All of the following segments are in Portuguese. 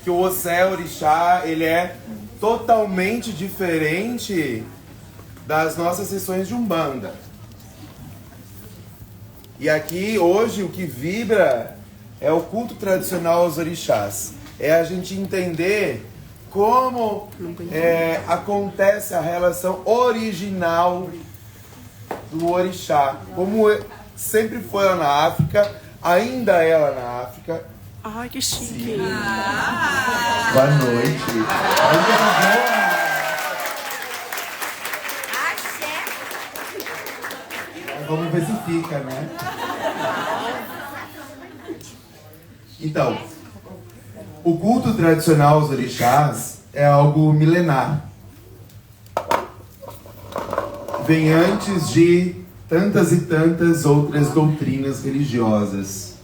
que o Ossé Orixá, ele é totalmente diferente das nossas sessões de Umbanda. E aqui, hoje, o que vibra é o culto tradicional aos orixás. É a gente entender como acontece a relação original do orixá. Como sempre foi lá na África, ainda é lá na África. Ai, que chique. Boa noite. Vamos ver se fica, né? Então, o culto tradicional aos orixás é algo milenar. Vem antes de tantas e tantas outras doutrinas religiosas.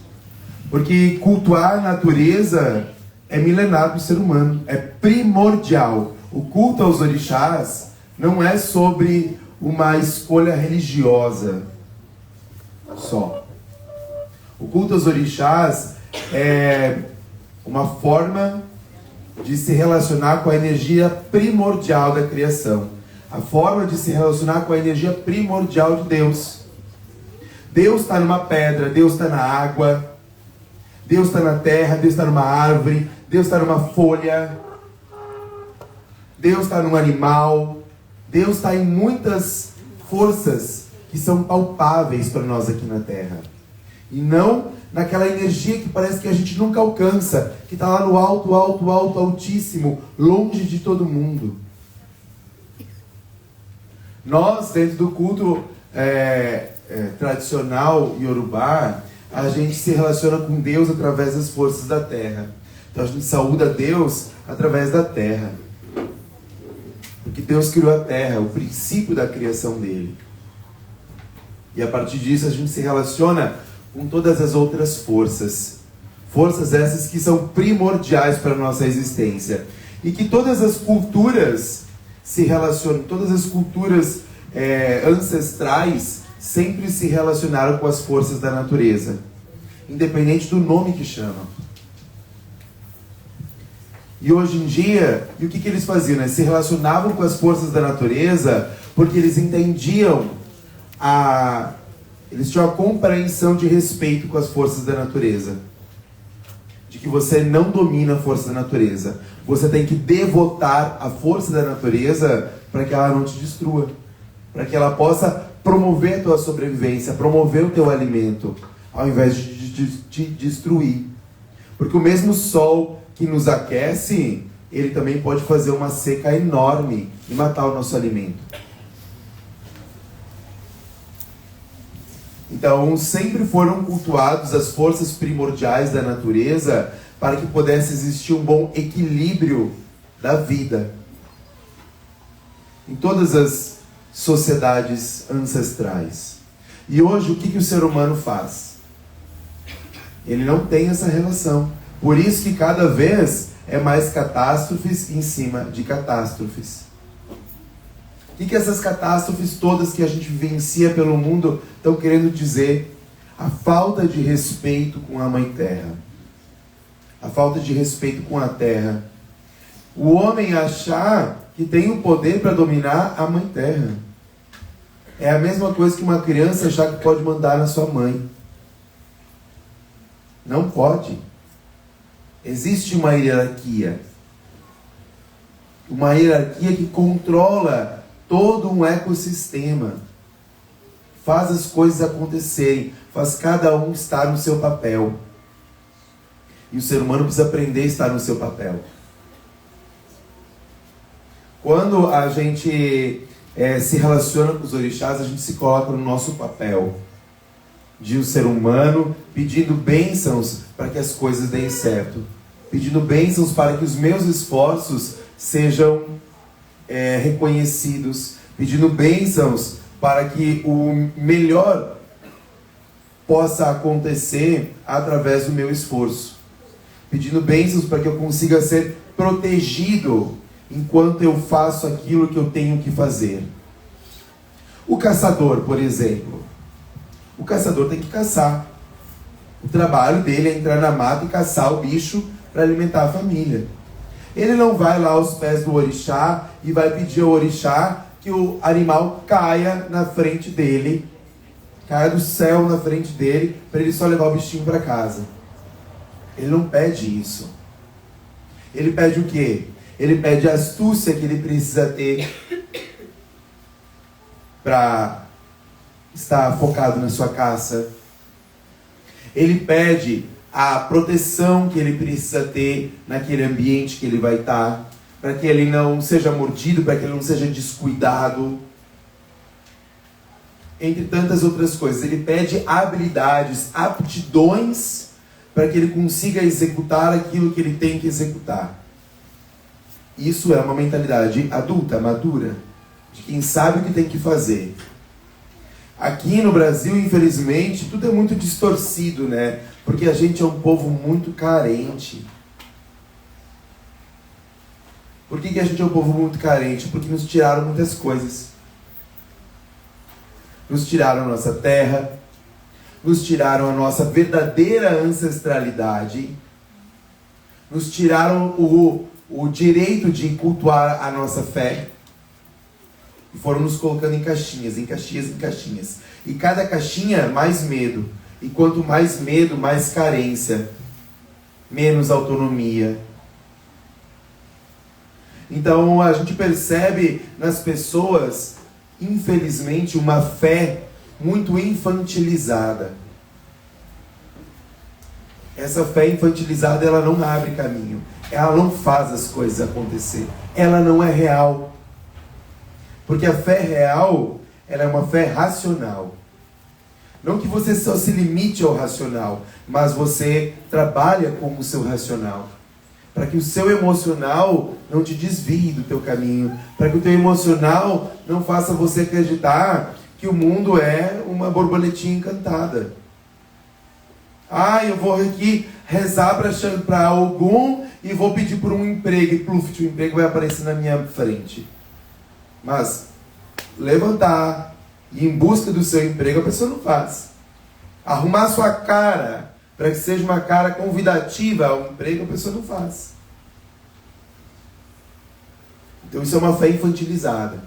Porque cultuar a natureza é milenar para o ser humano, é primordial. O culto aos orixás não é sobre uma escolha religiosa só. O culto aos orixás é uma forma de se relacionar com a energia primordial da criação. A forma de se relacionar com a energia primordial de Deus. Deus está numa pedra, Deus está na água, Deus está na terra, Deus está numa árvore, Deus está numa folha, Deus está num animal, Deus está em muitas forças que são palpáveis para nós aqui na terra. E não naquela energia que parece que a gente nunca alcança, que está lá no alto, alto, alto, altíssimo, longe de todo mundo. Nós, dentro do culto tradicional iorubá, a gente se relaciona com Deus através das forças da terra. Então a gente saúda Deus através da terra. Porque Deus criou a terra, o princípio da criação dele. E a partir disso a gente se relaciona com todas as outras forças. Forças essas que são primordiais para a nossa existência. E que todas as culturas se relacionam, todas as culturas ancestrais sempre se relacionaram com as forças da natureza. Independente do nome que chamam. E hoje em dia, e o que eles faziam? Né? Se relacionavam com as forças da natureza porque eles entendiam eles tinham a compreensão de respeito com as forças da natureza. De que você não domina a força da natureza. Você tem que devotar a força da natureza para que ela não te destrua. Para que ela possa promover a tua sobrevivência, promover o teu alimento, ao invés de te destruir. Porque o mesmo sol que nos aquece, ele também pode fazer uma seca enorme e matar o nosso alimento. Então, sempre foram cultuados as forças primordiais da natureza para que pudesse existir um bom equilíbrio da vida. Em todas as sociedades ancestrais. E hoje, o que o ser humano faz? Ele não tem essa relação. Por isso que cada vez é mais catástrofes em cima de catástrofes. O que essas catástrofes todas que a gente vivencia pelo mundo estão querendo dizer? A falta de respeito com a Mãe Terra. A falta de respeito com a Terra. O homem achar que tem o poder para dominar a Mãe Terra. É a mesma coisa que uma criança achar que pode mandar na sua mãe. Não pode. Existe uma hierarquia. Uma hierarquia que controla todo um ecossistema. Faz as coisas acontecerem. Faz cada um estar no seu papel. E o ser humano precisa aprender a estar no seu papel. Quando a gente se relaciona com os orixás, a gente se coloca no nosso papel de um ser humano pedindo bênçãos para que as coisas deem certo. Pedindo bênçãos para que os meus esforços sejam reconhecidos. Pedindo bênçãos para que o melhor possa acontecer através do meu esforço. Pedindo bênçãos para que eu consiga ser protegido enquanto eu faço aquilo que eu tenho que fazer. O caçador, por exemplo. O caçador tem que caçar. O trabalho dele é entrar na mata e caçar o bicho para alimentar a família. Ele não vai lá aos pés do orixá e vai pedir ao orixá que o animal caia na frente dele, caia do céu na frente dele, para ele só levar o bichinho para casa. Ele não pede isso. Ele pede o quê? Ele pede a astúcia que ele precisa ter para estar focado na sua caça. Ele pede a proteção que ele precisa ter naquele ambiente que ele vai estar, para que ele não seja mordido, para que ele não seja descuidado, entre tantas outras coisas. Ele pede habilidades, aptidões, para que ele consiga executar aquilo que ele tem que executar. Isso é uma mentalidade adulta, madura, de quem sabe o que tem que fazer. Aqui no Brasil, infelizmente, tudo é muito distorcido, né? Porque a gente é um povo muito carente. Por que a gente é um povo muito carente? Porque nos tiraram muitas coisas. Nos tiraram a nossa terra, nos tiraram a nossa verdadeira ancestralidade, nos tiraram o direito de cultuar a nossa fé, e foram nos colocando em caixinhas, em caixinhas, em caixinhas. E cada caixinha, mais medo. E quanto mais medo, mais carência, menos autonomia. Então a gente percebe nas pessoas, infelizmente, uma fé muito infantilizada. Essa fé infantilizada, ela não abre caminho. Ela não faz as coisas acontecer. Ela não é real. Porque a fé real, ela é uma fé racional. Não que você só se limite ao racional, mas você trabalha com o seu racional. Para que o seu emocional não te desvie do teu caminho. Para que o teu emocional não faça você acreditar que o mundo é uma borboletinha encantada. Eu vou aqui rezar para Ogum e vou pedir por um emprego. E pluf, o emprego vai aparecer na minha frente. Mas levantar e ir em busca do seu emprego a pessoa não faz. Arrumar a sua cara para que seja uma cara convidativa ao emprego a pessoa não faz. Então isso é uma fé infantilizada.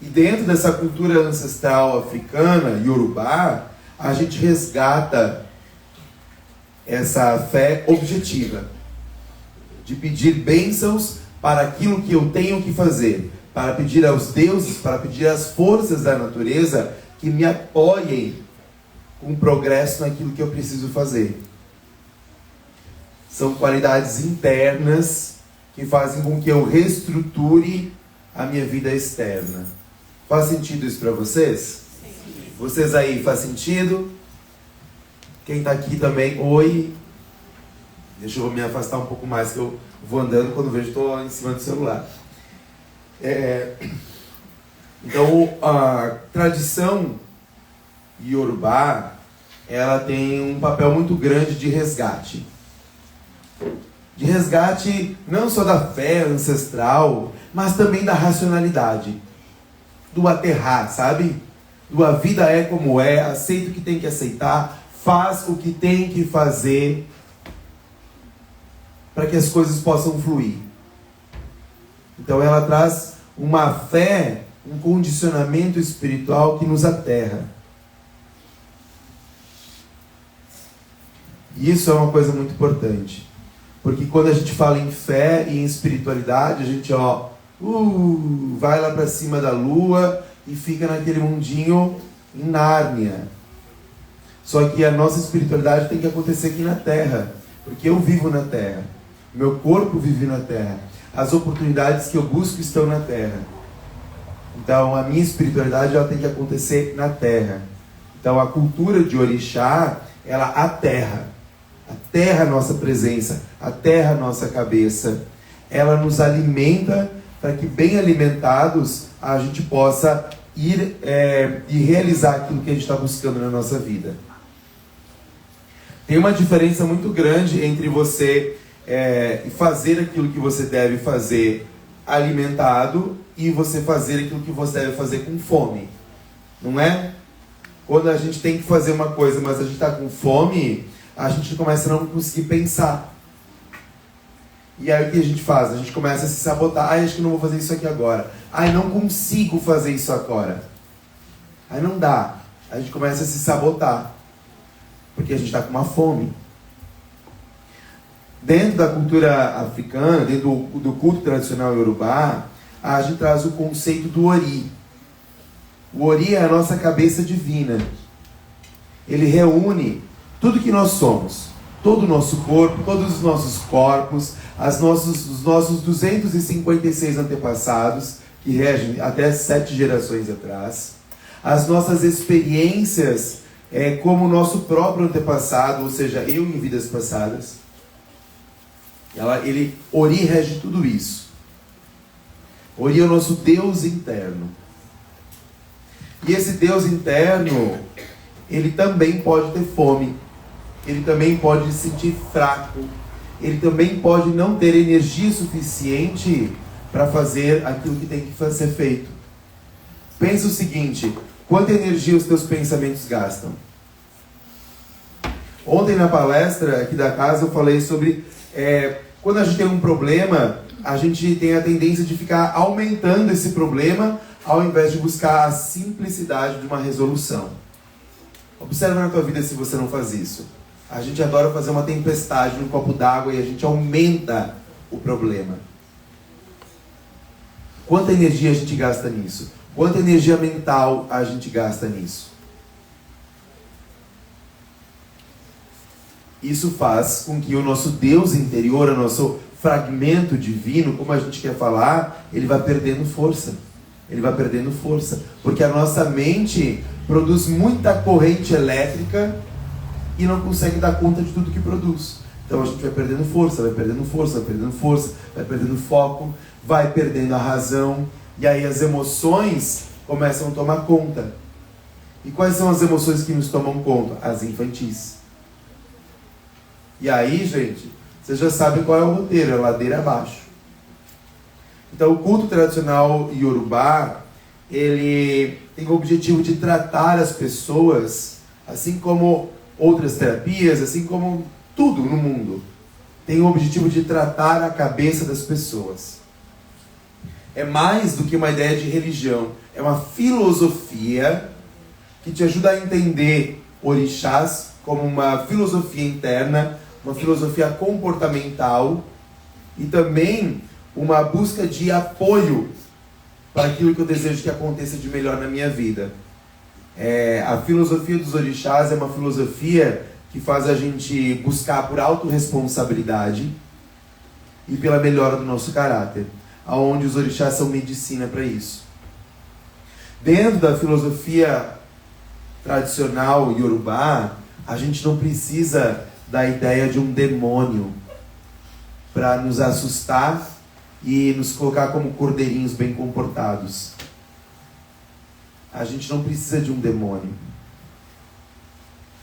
E dentro dessa cultura ancestral africana, Yorubá, a gente resgata essa fé objetiva. De pedir bênçãos para aquilo que eu tenho que fazer. Para pedir aos deuses, para pedir às forças da natureza que me apoiem com progresso naquilo que eu preciso fazer. São qualidades internas que fazem com que eu reestruture a minha vida externa. Faz sentido isso para vocês? Sim. Vocês aí, faz sentido? Quem está aqui também, oi. Deixa eu me afastar um pouco mais, que eu vou andando, quando vejo estou em cima do celular. Então, a tradição Yorubá, ela tem um papel muito grande de resgate. De resgate não só da fé ancestral, mas também da racionalidade. Do aterrar, sabe? Do a vida é como é, aceita o que tem que aceitar, faz o que tem que fazer para que as coisas possam fluir. Então ela traz uma fé, um condicionamento espiritual que nos aterra. E isso é uma coisa muito importante. Porque quando a gente fala em fé e em espiritualidade, a gente vai lá para cima da lua e fica naquele mundinho em Nárnia. Só que a nossa espiritualidade tem que acontecer aqui na Terra. Porque eu vivo na Terra. Meu corpo vive na Terra. As oportunidades que eu busco estão na Terra. Então a minha espiritualidade ela tem que acontecer na Terra. Então a cultura de Orixá, ela aterra a nossa presença, aterra a nossa cabeça. Ela nos alimenta para que bem alimentados a gente possa ir e realizar aquilo que a gente está buscando na nossa vida. Tem uma diferença muito grande entre você fazer aquilo que você deve fazer alimentado e você fazer aquilo que você deve fazer com fome. Não é? Quando a gente tem que fazer uma coisa, mas a gente está com fome, a gente começa a não conseguir pensar. E aí o que a gente faz? A gente começa a se sabotar. Ai, acho que não vou fazer isso aqui agora. Ai, não consigo fazer isso agora. Aí não dá. A gente começa a se sabotar. Porque a gente está com uma fome. Dentro da cultura africana, dentro do culto tradicional iorubá, a gente traz o conceito do Ori. O Ori é a nossa cabeça divina. Ele reúne tudo que nós somos. Todo o nosso corpo, todos os nossos corpos, os nossos 256 antepassados, que regem até 7 gerações atrás. As nossas experiências como o nosso próprio antepassado, ou seja, eu em vidas passadas. Ori rege tudo isso. Ori é o nosso Deus interno. E esse Deus interno, ele também pode ter fome. Ele também pode se sentir fraco. Ele também pode não ter energia suficiente para fazer aquilo que tem que ser feito. Pensa o seguinte: quanta energia os teus pensamentos gastam? Ontem na palestra aqui da casa eu falei sobre quando a gente tem um problema, a gente tem a tendência de ficar aumentando esse problema ao invés de buscar a simplicidade de uma resolução. Observa na tua vida se você não faz isso. A gente adora fazer uma tempestade num copo d'água e a gente aumenta o problema. Quanta energia a gente gasta nisso? Quanta energia mental a gente gasta nisso? Isso faz com que o nosso Deus interior, o nosso fragmento divino, como a gente quer falar, ele vai perdendo força. Ele vai perdendo força. Porque a nossa mente produz muita corrente elétrica e não consegue dar conta de tudo que produz. Então a gente vai perdendo força, vai perdendo força, vai perdendo força, vai perdendo foco, vai perdendo a razão. E aí as emoções começam a tomar conta. E quais são as emoções que nos tomam conta? As infantis. E aí, gente, vocês já sabem qual é o roteiro, é ladeira abaixo. Então, o culto tradicional iorubá, ele tem o objetivo de tratar as pessoas, assim como outras terapias, assim como tudo no mundo, tem o objetivo de tratar a cabeça das pessoas. É mais do que uma ideia de religião, é uma filosofia que te ajuda a entender orixás como uma filosofia interna, uma filosofia comportamental e também uma busca de apoio para aquilo que eu desejo que aconteça de melhor na minha vida. A filosofia dos orixás é uma filosofia que faz a gente buscar por autorresponsabilidade e pela melhora do nosso caráter, aonde os orixás são medicina para isso. Dentro da filosofia tradicional iorubá, a gente não precisa da ideia de um demônio para nos assustar e nos colocar como cordeirinhos bem comportados. A gente não precisa de um demônio,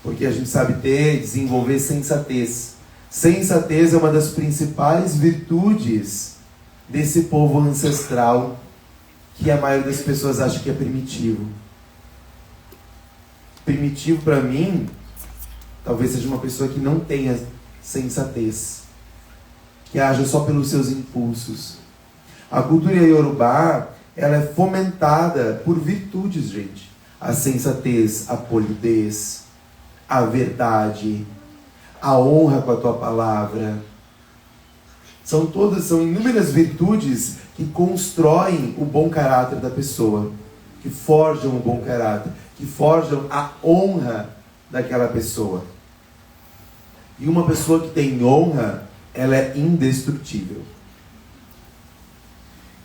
porque a gente sabe desenvolver sensatez. Sensatez é uma das principais virtudes desse povo ancestral, que a maioria das pessoas acha que é primitivo. Primitivo para mim, talvez seja uma pessoa que não tenha sensatez, que haja só pelos seus impulsos. A cultura iorubá, ela é fomentada por virtudes, gente. A sensatez, a polidez, a verdade, a honra com a tua palavra. São inúmeras virtudes que constroem o bom caráter da pessoa, que forjam o bom caráter, que forjam a honra daquela pessoa. E uma pessoa que tem honra, ela é indestrutível.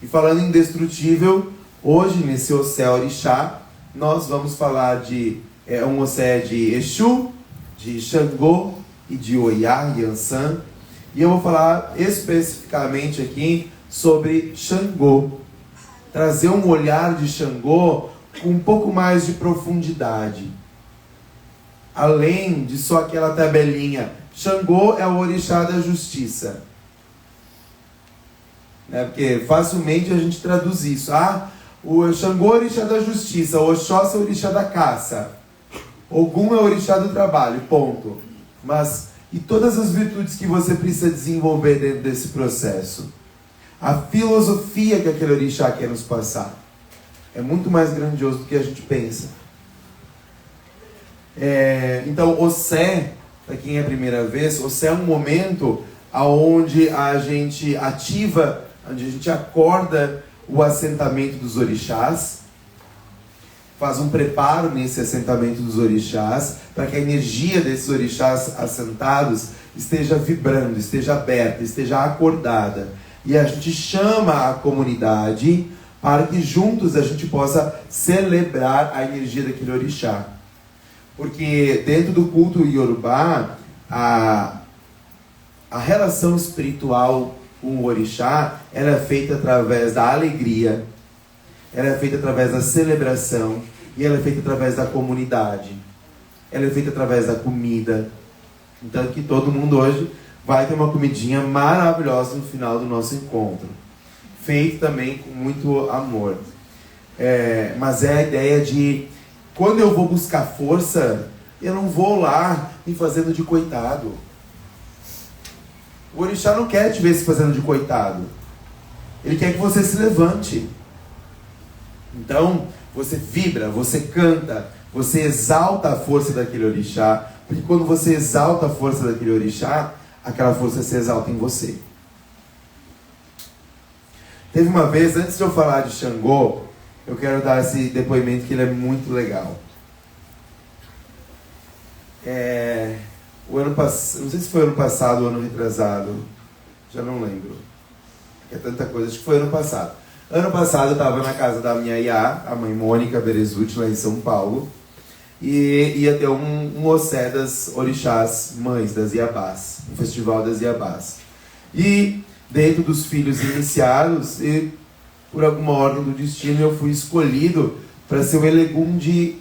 E falando em indestrutível, hoje nesse Ossé Orixá, nós vamos falar de um Ossé de Exu, de Xangô e de Oiá, Yansan. E eu vou falar especificamente aqui sobre Xangô. Trazer um olhar de Xangô com um pouco mais de profundidade. Além de só aquela tabelinha. Xangô é o orixá da justiça. Porque facilmente a gente traduz isso. O Xangô é o orixá da justiça. O Oxóssi é o orixá da caça. Ogum é o orixá do trabalho. Ponto. Mas e todas as virtudes que você precisa desenvolver dentro desse processo. A filosofia que aquele orixá quer nos passar é muito mais grandioso do que a gente pensa. Então, Ossé, para quem é a primeira vez, Ossé é um momento onde a gente ativa, onde a gente acorda o assentamento dos orixás, faz um preparo nesse assentamento dos orixás, para que a energia desses orixás assentados esteja vibrando, esteja aberta, esteja acordada. E a gente chama a comunidade para que juntos a gente possa celebrar a energia daquele orixá. Porque dentro do culto iorubá, a relação espiritual com o orixá, ela é feita através da alegria, ela é feita através da celebração, e ela é feita através da comunidade, ela é feita através da comida. Então que todo mundo hoje vai ter uma comidinha maravilhosa no final do nosso encontro, feito também com muito amor. Mas é a ideia de, quando eu vou buscar força, eu não vou lá me fazendo de coitado. O orixá não quer te ver se fazendo de coitado. Ele quer que você se levante. Então, você vibra, você canta, você exalta a força daquele orixá. Porque quando você exalta a força daquele orixá, aquela força se exalta em você. Teve uma vez, antes de eu falar de Xangô, eu quero dar esse depoimento que ele é muito legal. O ano passado, não sei se foi ano passado ou ano retrasado, já não lembro. É tanta coisa, acho que foi ano passado. Ano passado eu estava na casa da minha Iá, a mãe Mônica Berezutti, lá em São Paulo, e ia ter um Ossé das orixás mães, das Iabás, um festival das Iabás. E dentro dos filhos iniciados, e por alguma ordem do destino, eu fui escolhido para ser o Elegum de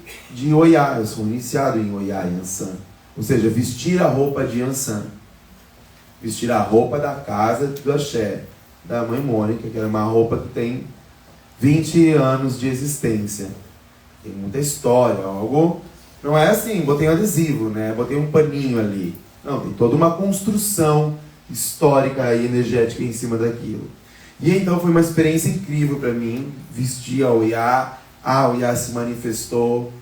Oiá. Eu sou iniciado em Oiá, em Ansan. Ou seja, vestir a roupa de Ansan. Vestir a roupa da casa do Axé, da mãe Mônica, que era uma roupa que tem 20 anos de existência. Tem muita história, algo... Não é assim, botei um adesivo, né? Botei um paninho ali. Não, tem toda uma construção histórica e energética em cima daquilo. E então foi uma experiência incrível para mim, vestir a Oiá se manifestou.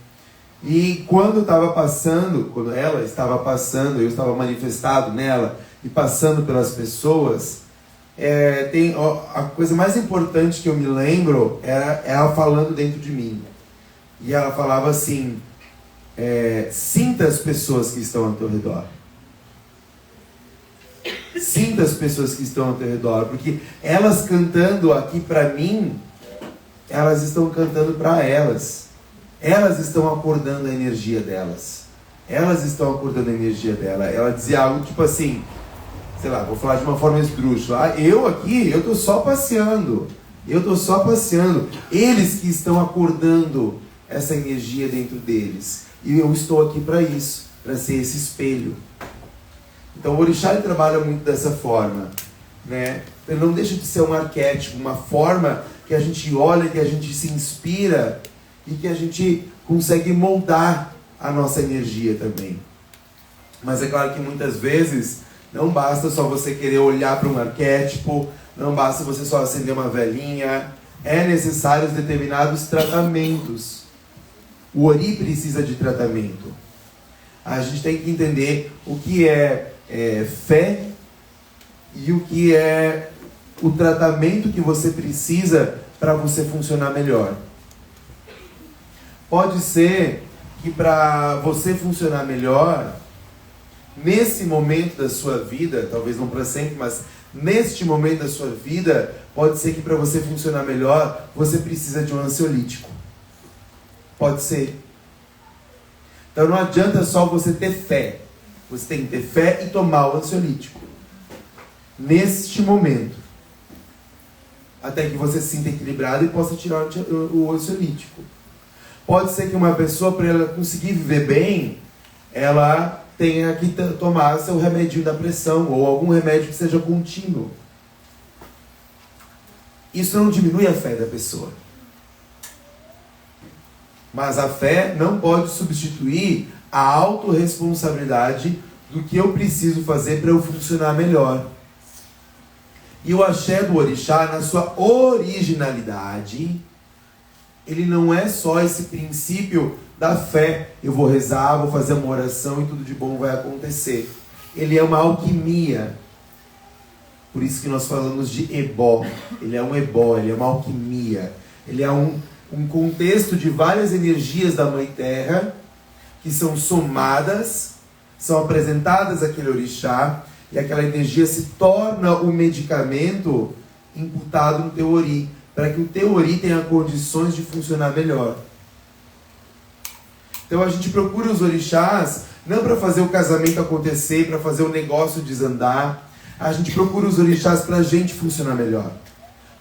E quando eu estava passando, quando ela estava passando, eu estava manifestado nela e passando pelas pessoas, a coisa mais importante que eu me lembro era ela falando dentro de mim. E ela falava assim, sinta as pessoas que estão ao teu redor. Sinta as pessoas que estão ao teu redor, porque elas cantando aqui para mim, elas estão cantando para elas. Elas estão acordando a energia delas. Elas estão acordando a energia dela. Ela dizia algo tipo assim, sei lá, vou falar de uma forma esdrúxula. Eu tô só passeando. Eu tô só passeando. Eles que estão acordando essa energia dentro deles. E eu estou aqui para isso, para ser esse espelho. Então o orixá ele trabalha muito dessa forma, né? Ele não deixa de ser um arquétipo, uma forma que a gente olha, que a gente se inspira e que a gente consegue moldar a nossa energia também. Mas é claro que muitas vezes não basta só você querer olhar para um arquétipo, não basta você só acender uma velinha, é necessário determinados tratamentos. O ori precisa de tratamento. A gente tem que entender o que é fé e o que é o tratamento que você precisa para você funcionar melhor. Pode ser que para você funcionar melhor, nesse momento da sua vida, talvez não para sempre, mas neste momento da sua vida, pode ser que para você funcionar melhor, você precisa de um ansiolítico. Pode ser. Então não adianta só você ter fé. Você tem que ter fé e tomar o ansiolítico. Neste momento. Até que você se sinta equilibrado e possa tirar o ansiolítico. Pode ser que uma pessoa, para ela conseguir viver bem, ela tenha que tomar seu remedinho da pressão ou algum remédio que seja contínuo. Isso não diminui a fé da pessoa. Mas a fé não pode substituir a autorresponsabilidade do que eu preciso fazer para eu funcionar melhor. E o axé do orixá, na sua originalidade, ele não é só esse princípio da fé. Eu vou rezar, vou fazer uma oração e tudo de bom vai acontecer. Ele é uma alquimia. Por isso que nós falamos de ebó. Ele é um ebó, ele é uma alquimia. Ele é um contexto de várias energias da Mãe Terra que são somadas, são apresentadas àquele orixá, e aquela energia se torna o medicamento imputado no teu ori, para que o teu ori tenha condições de funcionar melhor. Então a gente procura os orixás não para fazer o casamento acontecer, para fazer o negócio desandar. A gente procura os orixás para a gente funcionar melhor.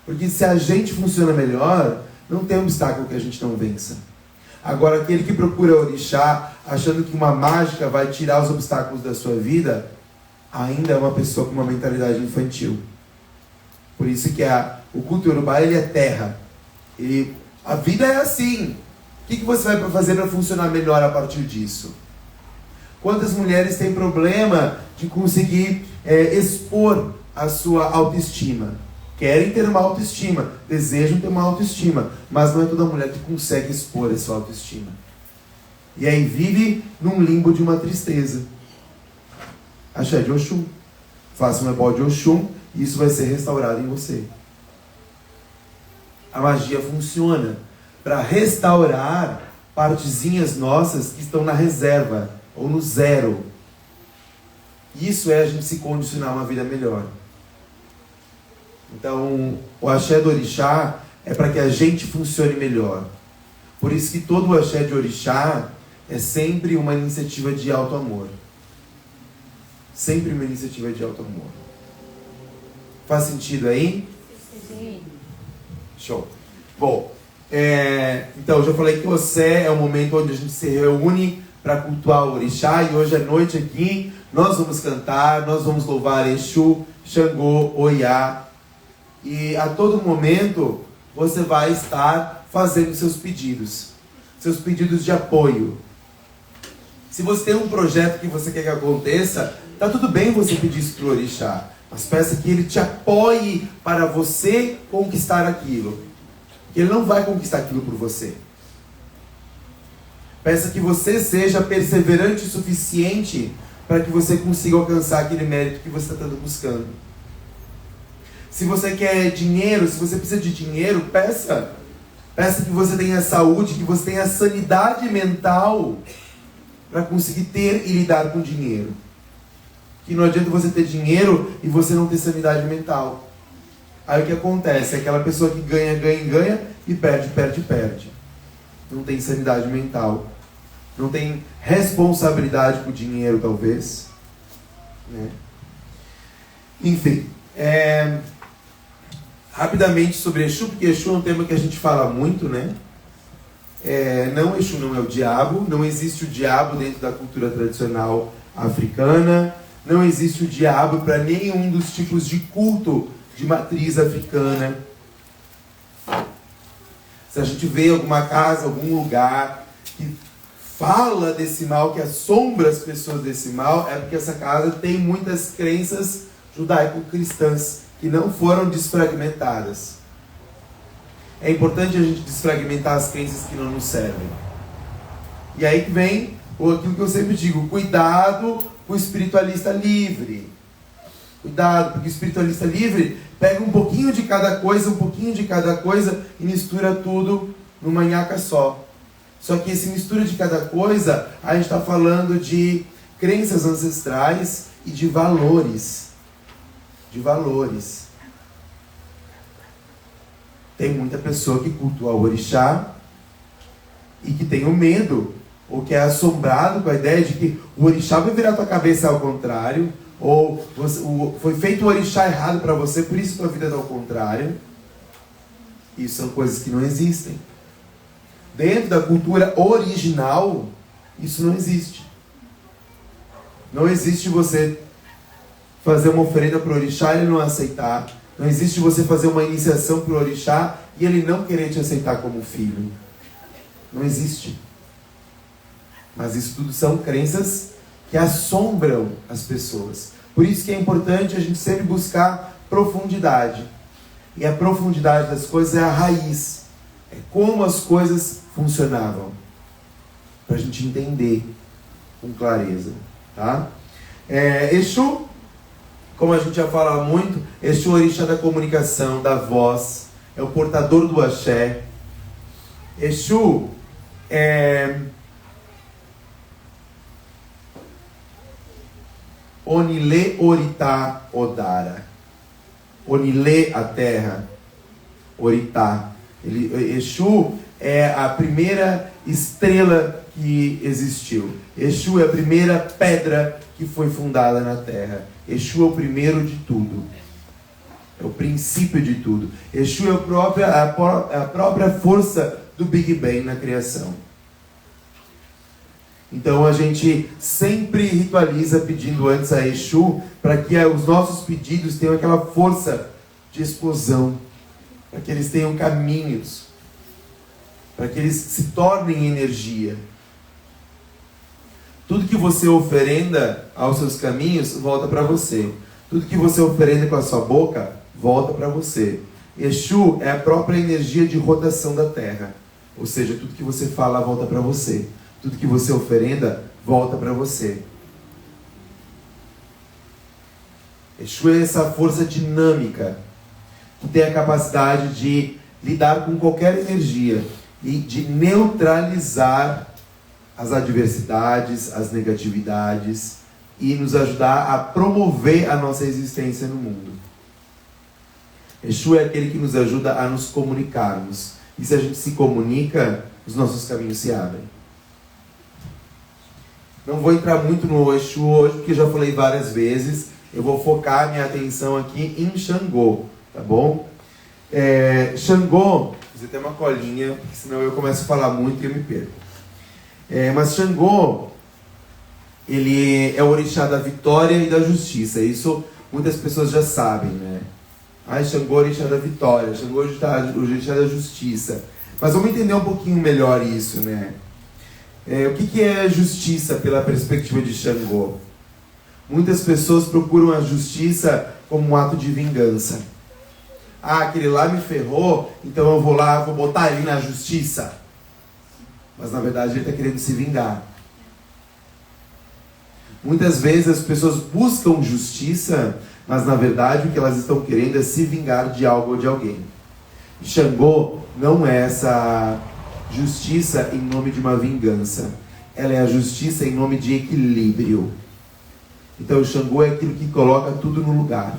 Porque se a gente funciona melhor, não tem obstáculo que a gente não vença. Agora, aquele que procura orixá, achando que uma mágica vai tirar os obstáculos da sua vida, ainda é uma pessoa com uma mentalidade infantil. Por isso que o culto Yorubá, ele é terra. A vida é assim. O que você vai fazer para funcionar melhor a partir disso? Quantas mulheres têm problema de conseguir expor a sua autoestima? Querem ter uma autoestima, desejam ter uma autoestima, mas não é toda mulher que consegue expor a sua autoestima. E aí vive num limbo de uma tristeza. Axé de Oxum. Faça um ebó de Oxum e isso vai ser restaurado em você. A magia funciona para restaurar partezinhas nossas que estão na reserva ou no zero. Isso é a gente se condicionar a uma vida melhor. Então, o axé do orixá é para que a gente funcione melhor. Por isso que todo o axé de orixá é sempre uma iniciativa de auto-amor. Sempre uma iniciativa de auto-amor. Faz sentido aí? Sim. Show. Bom, então eu já falei que o Ossé é o momento onde a gente se reúne para cultuar o orixá. E hoje à noite aqui nós vamos cantar, nós vamos louvar Exu, Xangô, Oiá. E a todo momento você vai estar fazendo seus pedidos de apoio. Se você tem um projeto que você quer que aconteça, tá tudo bem você pedir isso para o orixá, mas peça que ele te apoie para você conquistar aquilo. Porque ele não vai conquistar aquilo por você. Peça que você seja perseverante o suficiente para que você consiga alcançar aquele mérito que você está buscando. Se você quer dinheiro, se você precisa de dinheiro, peça. Peça que você tenha saúde, que você tenha sanidade mental para conseguir ter e lidar com dinheiro. Que não adianta você ter dinheiro e você não ter sanidade mental. Aí o que acontece? É aquela pessoa que ganha e perde. Não tem sanidade mental. Não tem responsabilidade com o dinheiro, talvez. Né? Enfim. Rapidamente sobre Exu, porque Exu é um tema que a gente fala muito, né? Exu não é o diabo, não existe o diabo dentro da cultura tradicional africana, não existe o diabo para nenhum dos tipos de culto de matriz africana. Se a gente vê alguma casa, algum lugar que fala desse mal, que assombra as pessoas desse mal, é porque essa casa tem muitas crenças judaico-cristãs que não foram desfragmentadas. É importante a gente desfragmentar as crenças que não nos servem. E aí que vem aquilo que eu sempre digo, cuidado com o espiritualista livre. Cuidado, porque o espiritualista livre pega um pouquinho de cada coisa e mistura tudo numa nhaca só. Só que esse mistura de cada coisa, a gente está falando de crenças ancestrais e de valores. Tem muita pessoa que cultua o orixá e que tem o medo, ou que é assombrado com a ideia de que o orixá vai virar tua cabeça ao contrário, ou foi feito o orixá errado para você, por isso tua vida é ao contrário. Isso são coisas que não existem. Dentro da cultura original, isso não existe. Não existe você fazer uma oferenda para o orixá e ele não aceitar. Não existe você fazer uma iniciação para o orixá e ele não querer te aceitar como filho. Não existe. Mas isso tudo são crenças que assombram as pessoas. Por isso que é importante a gente sempre buscar profundidade. E a profundidade das coisas é a raiz. É como as coisas funcionavam. Para a gente entender com clareza. Tá? Exu, como a gente já fala muito, Exu é o orixá da comunicação, da voz. É o portador do axé. Exu é Onile Oritá Odara. Onile, a terra. Oritá. Exu é a primeira estrela que existiu. Exu é a primeira pedra que foi fundada na terra. Exu é o primeiro de tudo. É o princípio de tudo. Exu é a própria força do Big Bang na criação. Então a gente sempre ritualiza pedindo antes a Exu para que os nossos pedidos tenham aquela força de explosão, para que eles tenham caminhos, para que eles se tornem energia. Tudo que você oferenda aos seus caminhos volta para você. Tudo que você oferenda com a sua boca volta para você. Exu é a própria energia de rotação da Terra. Ou seja, tudo que você fala volta para você. Tudo que você oferenda, volta para você. Exu é essa força dinâmica que tem a capacidade de lidar com qualquer energia e de neutralizar as adversidades, as negatividades e nos ajudar a promover a nossa existência no mundo. Exu é aquele que nos ajuda a nos comunicarmos. E se a gente se comunica, os nossos caminhos se abrem. Não vou entrar muito no Exu hoje, porque já falei várias vezes. Eu vou focar minha atenção aqui em Xangô, tá bom? Xangô, você tem uma colinha, porque senão eu começo a falar muito e eu me perco. Mas Xangô, ele é o orixá da vitória e da justiça. Isso muitas pessoas já sabem, né? Xangô é o orixá da vitória, Xangô é o orixá da justiça. Mas vamos entender um pouquinho melhor isso, né? O que é justiça pela perspectiva de Xangô? Muitas pessoas procuram a justiça como um ato de vingança. Aquele lá me ferrou, então eu vou lá, vou botar ele na justiça. Mas na verdade ele está querendo se vingar. Muitas vezes as pessoas buscam justiça, mas na verdade o que elas estão querendo é se vingar de algo ou de alguém. Xangô não é essa justiça em nome de uma vingança. Ela é a justiça em nome de equilíbrio. Então o Xangô é aquilo que coloca tudo no lugar.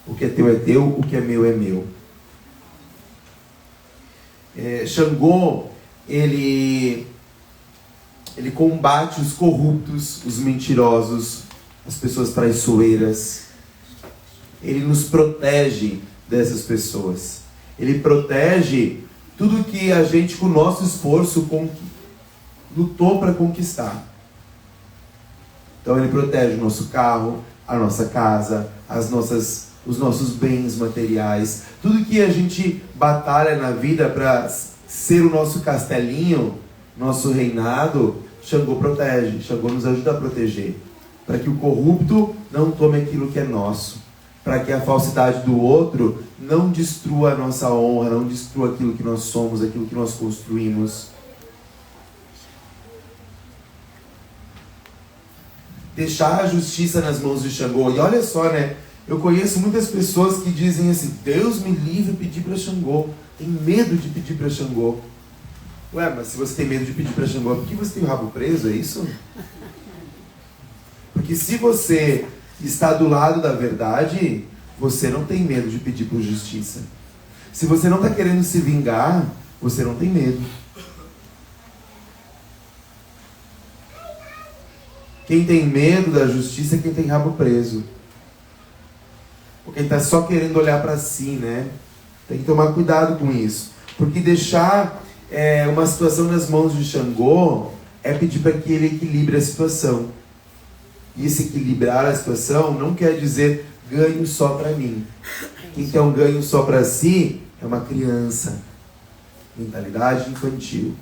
O que é teu, o que é meu. Xangô, ele combate os corruptos, os mentirosos, as pessoas traiçoeiras. Ele nos protege dessas pessoas. Ele protege tudo que a gente, com o nosso esforço, lutou para conquistar. Então ele protege o nosso carro, a nossa casa, os nossos bens materiais. Tudo que a gente batalha na vida para ser o nosso castelinho, nosso reinado, Xangô protege. Xangô nos ajuda a proteger. Para que o corrupto não tome aquilo que é nosso. Para que a falsidade do outro não destrua a nossa honra, não destrua aquilo que nós somos, aquilo que nós construímos. Deixar a justiça nas mãos de Xangô. E olha só, né? Eu conheço muitas pessoas que dizem assim: Deus me livre de pedir para Xangô. Tem medo de pedir para Xangô. Ué, mas se você tem medo de pedir para Xangô, por que você tem o rabo preso? É isso? Porque se você está do lado da verdade, você não tem medo de pedir por justiça. Se você não está querendo se vingar, você não tem medo. Quem tem medo da justiça é quem tem rabo preso. Ou quem está só querendo olhar para si, né? Tem que tomar cuidado com isso. Porque deixar uma situação nas mãos de Xangô é pedir para que ele equilibre a situação. E esse equilibrar a situação não quer dizer ganho só para mim. Quem quer um ganho só para si é uma criança. Mentalidade infantil.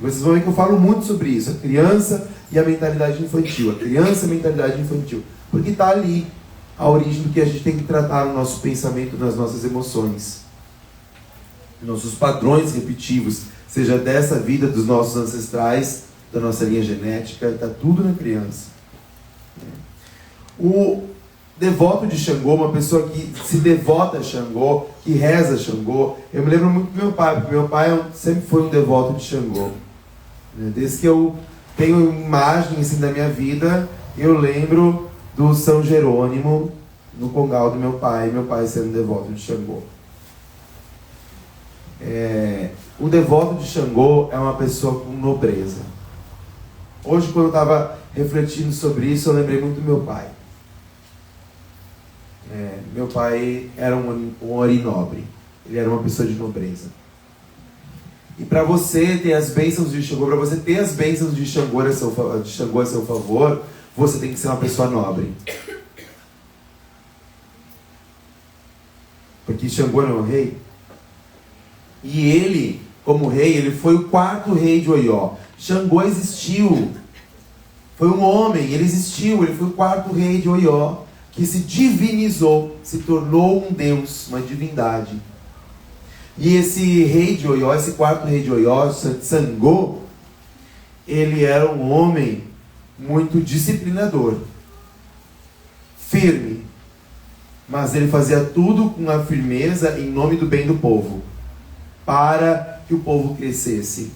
Vocês vão ver que eu falo muito sobre isso, a criança e a mentalidade infantil. A criança e a mentalidade infantil. Porque está ali a origem do que a gente tem que tratar no nosso pensamento, nas nossas emoções. Nossos padrões repetitivos, seja dessa vida dos nossos ancestrais, da nossa linha genética, está tudo na criança. O devoto de Xangô, uma pessoa que se devota a Xangô, que reza a Xangô, eu me lembro muito do meu pai, porque meu pai sempre foi um devoto de Xangô. Desde que eu tenho imagem assim, da minha vida, eu lembro do São Jerônimo no Congal do meu pai sendo devoto de Xangô. O devoto de Xangô é uma pessoa com nobreza. Hoje, quando eu estava refletindo sobre isso, eu lembrei muito do meu pai. Meu pai era um ori nobre. Ele era uma pessoa de nobreza. E para você ter as bênçãos de Xangô, para você ter as bênçãos de Xangô a seu favor, você tem que ser uma pessoa nobre. Porque Xangô não é o rei. E ele, como rei, ele foi o 4º rei de Oió. Xangô existiu. Foi um homem, ele existiu. Ele foi o 4º rei de Oió, que se divinizou, se tornou um deus, uma divindade. E esse rei de Oió, esse 4º rei de Oió, Xangô, ele era um homem muito disciplinador, firme, mas ele fazia tudo com a firmeza em nome do bem do povo, para que o povo crescesse,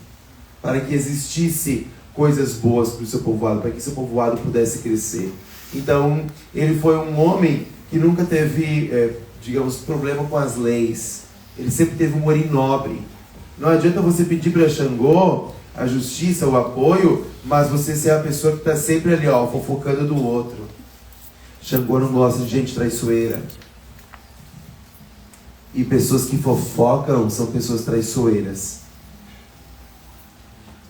para que existisse coisas boas para o seu povoado, para que seu povoado pudesse crescer. Então, ele foi um homem que nunca teve, problema com as leis. Ele sempre teve um ori nobre. Não adianta você pedir para Xangô a justiça, o apoio, mas você ser a pessoa que está sempre ali, fofocando do outro. Xangô não gosta de gente traiçoeira. E pessoas que fofocam são pessoas traiçoeiras.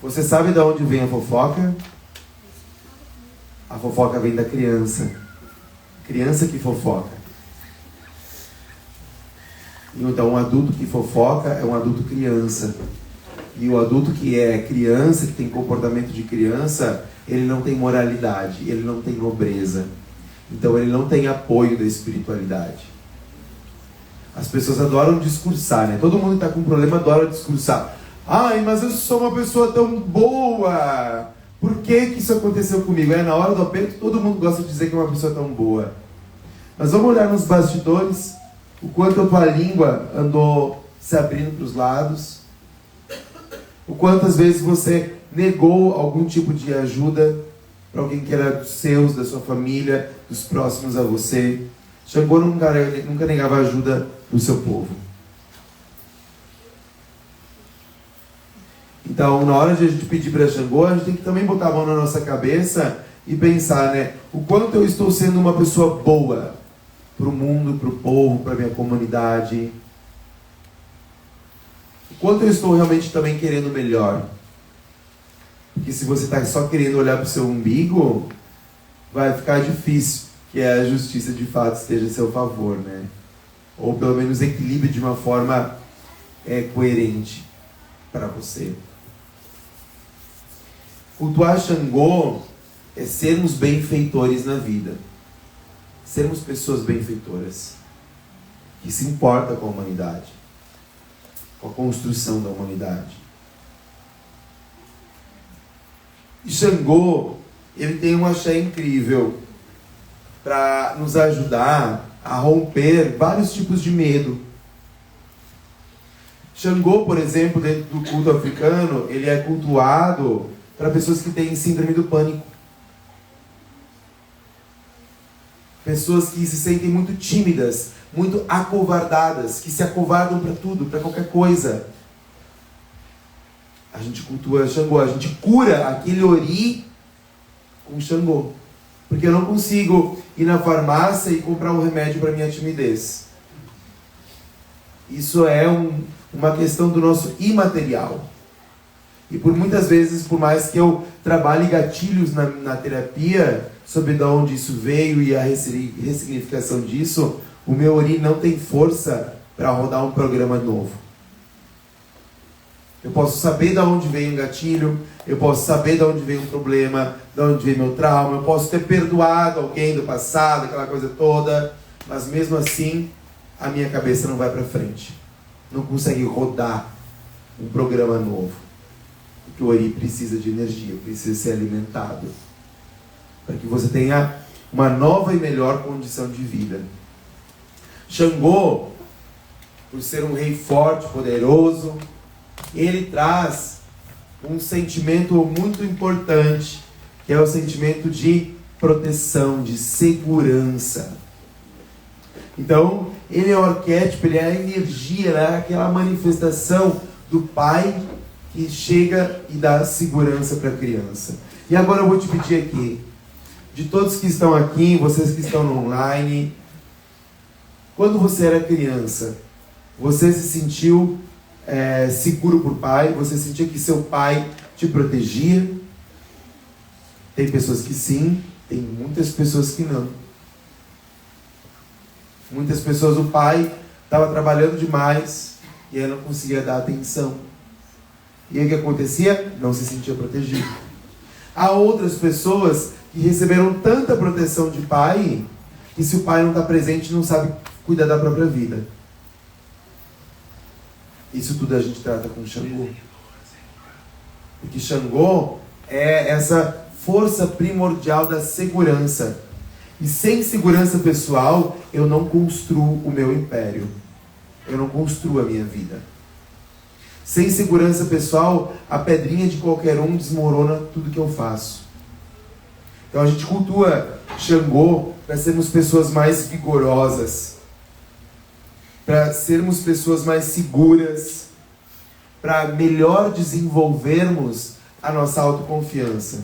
Você sabe de onde vem a fofoca? A fofoca vem da criança. Criança que fofoca. Então, um adulto que fofoca é um adulto criança. E o adulto que é criança, que tem comportamento de criança, ele não tem moralidade, ele não tem nobreza. Então, ele não tem apoio da espiritualidade. As pessoas adoram discursar, né? Todo mundo que está com problema adora discursar. Ai, mas eu sou uma pessoa tão boa. Por que isso aconteceu comigo? Na hora do aperto, todo mundo gosta de dizer que é uma pessoa tão boa. Mas vamos olhar nos bastidores, o quanto a tua língua andou se abrindo para os lados, o quanto às vezes você negou algum tipo de ajuda para alguém que era dos seus, da sua família, dos próximos a você. Xangô nunca negava ajuda para o seu povo. Então, na hora de a gente pedir para Xangô, a gente tem que também botar a mão na nossa cabeça e pensar, né? O quanto eu estou sendo uma pessoa boa para o mundo, para o povo, para a minha comunidade. O quanto eu estou realmente também querendo melhor. Porque se você está só querendo olhar para o seu umbigo, vai ficar difícil que a justiça de fato esteja a seu favor, né? Ou pelo menos equilibre de uma forma coerente para você. Cultuar Xangô é sermos benfeitores na vida. Sermos pessoas benfeitoras. Que se importam com a humanidade. Com a construção da humanidade. E Xangô, ele tem um axé incrível para nos ajudar a romper vários tipos de medo. Xangô, por exemplo, dentro do culto africano, ele é cultuado para pessoas que têm síndrome do pânico. Pessoas que se sentem muito tímidas, muito acovardadas, que se acovardam para tudo, para qualquer coisa. A gente cultua Xangô, a gente cura aquele ori com Xangô. Porque eu não consigo ir na farmácia e comprar um remédio para minha timidez. Isso é uma questão do nosso imaterial. E por muitas vezes, por mais que eu trabalhe gatilhos na terapia, sobre de onde isso veio e a ressignificação disso, o meu ori não tem força para rodar um programa novo. Eu posso saber de onde vem um gatilho, eu posso saber de onde vem um problema, de onde vem meu trauma, eu posso ter perdoado alguém do passado, aquela coisa toda, mas mesmo assim a minha cabeça não vai para frente. Não consegue rodar um programa novo. Porque o Ori precisa de energia, precisa ser alimentado. Para que você tenha uma nova e melhor condição de vida. Xangô, por ser um rei forte, poderoso, ele traz um sentimento muito importante, que é o sentimento de proteção, de segurança. Então, ele é o arquétipo, ele é a energia, é aquela manifestação do pai que chega e dá segurança para a criança. E agora eu vou te pedir aqui, de todos que estão aqui, vocês que estão no online, quando você era criança, você se sentiu seguro por pai? Você sentia que seu pai te protegia? Tem pessoas que sim, tem muitas pessoas que não. Muitas pessoas, o pai estava trabalhando demais e ela não conseguia dar atenção. E aí o que acontecia? Não se sentia protegido. Há outras pessoas que receberam tanta proteção de pai que se o pai não está presente, não sabe cuidar da própria vida. Isso tudo a gente trata com Xangô. Porque Xangô é essa força primordial da segurança. E sem segurança pessoal, eu não construo o meu império. Eu não construo a minha vida. Sem segurança pessoal, a pedrinha de qualquer um desmorona tudo que eu faço. Então a gente cultua Xangô para sermos pessoas mais vigorosas, para sermos pessoas mais seguras, para melhor desenvolvermos a nossa autoconfiança.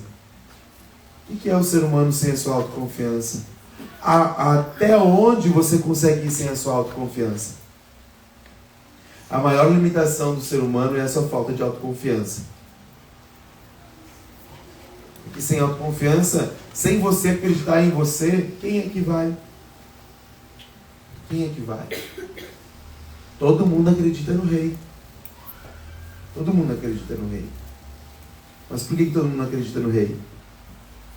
O que é o ser humano sem a sua autoconfiança? Até onde você consegue ir sem a sua autoconfiança? A maior limitação do ser humano é a sua falta de autoconfiança. Porque sem autoconfiança, sem você acreditar em você, quem é que vai? Quem é que vai? Todo mundo acredita no rei. Todo mundo acredita no rei. Mas por que todo mundo acredita no rei?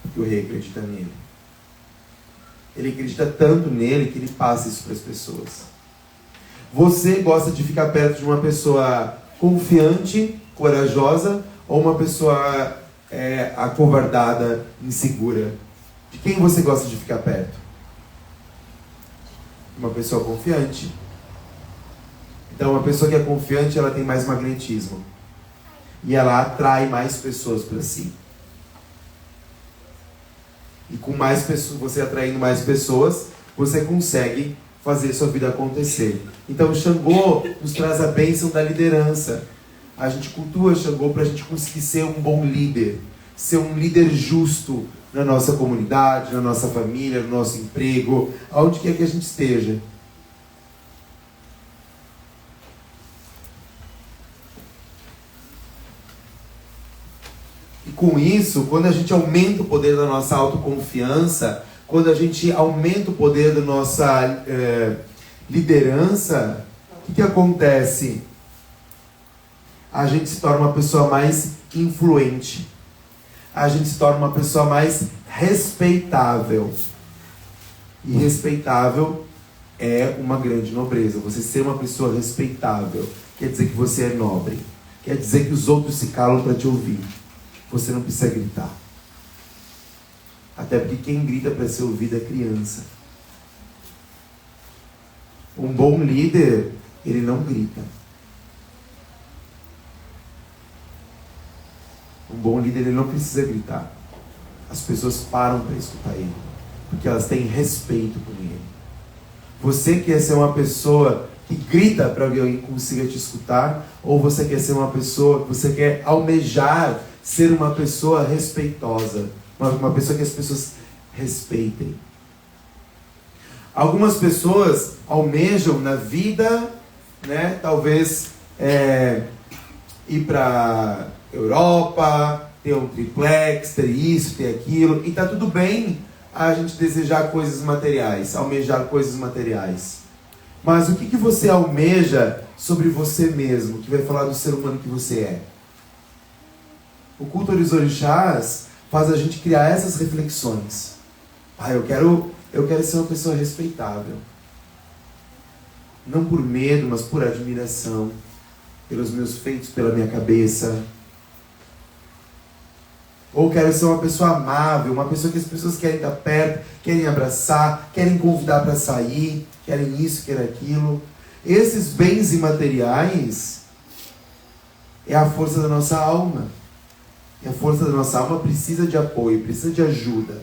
Porque o rei acredita nele. Ele acredita tanto nele que ele passa isso para as pessoas. Você gosta de ficar perto de uma pessoa confiante, corajosa, ou uma pessoa acovardada, insegura? De quem você gosta de ficar perto? Uma pessoa confiante. Então, uma pessoa que é confiante, ela tem mais magnetismo. E ela atrai mais pessoas para si. E com mais pessoas, você atraindo mais pessoas, você consegue fazer sua vida acontecer. Então o Xangô nos traz a bênção da liderança. A gente cultua Xangô para a gente conseguir ser um bom líder. Ser um líder justo na nossa comunidade, na nossa família, no nosso emprego, aonde quer que a gente esteja. E com isso, quando a gente aumenta o poder da nossa autoconfiança, quando a gente aumenta o poder da nossa liderança, o que acontece? A gente se torna uma pessoa mais influente. A gente se torna uma pessoa mais respeitável. E respeitável é uma grande nobreza. Você ser uma pessoa respeitável quer dizer que você é nobre. Quer dizer que os outros se calam para te ouvir. Você não precisa gritar. Até porque quem grita para ser ouvido é criança. Um bom líder, ele não grita. Um bom líder, ele não precisa gritar. As pessoas param para escutar ele. Porque elas têm respeito por ele. Você quer ser uma pessoa que grita para que alguém consiga te escutar? Ou você quer ser uma pessoa, você quer almejar ser uma pessoa respeitosa? Uma pessoa que as pessoas respeitem. Algumas pessoas almejam na vida, né, talvez ir para Europa, ter um triplex, ter isso, ter aquilo. E tá tudo bem a gente desejar coisas materiais, almejar coisas materiais. Mas o que você almeja sobre você mesmo, que vai falar do ser humano que você é? O culto aos orixás faz a gente criar essas reflexões. Eu quero ser uma pessoa respeitável. Não por medo, mas por admiração. Pelos meus feitos, pela minha cabeça. Ou quero ser uma pessoa amável, uma pessoa que as pessoas querem estar perto, querem abraçar, querem convidar para sair, querem isso, querem aquilo. Esses bens imateriais é a força da nossa alma. E a força da nossa alma precisa de apoio, precisa de ajuda.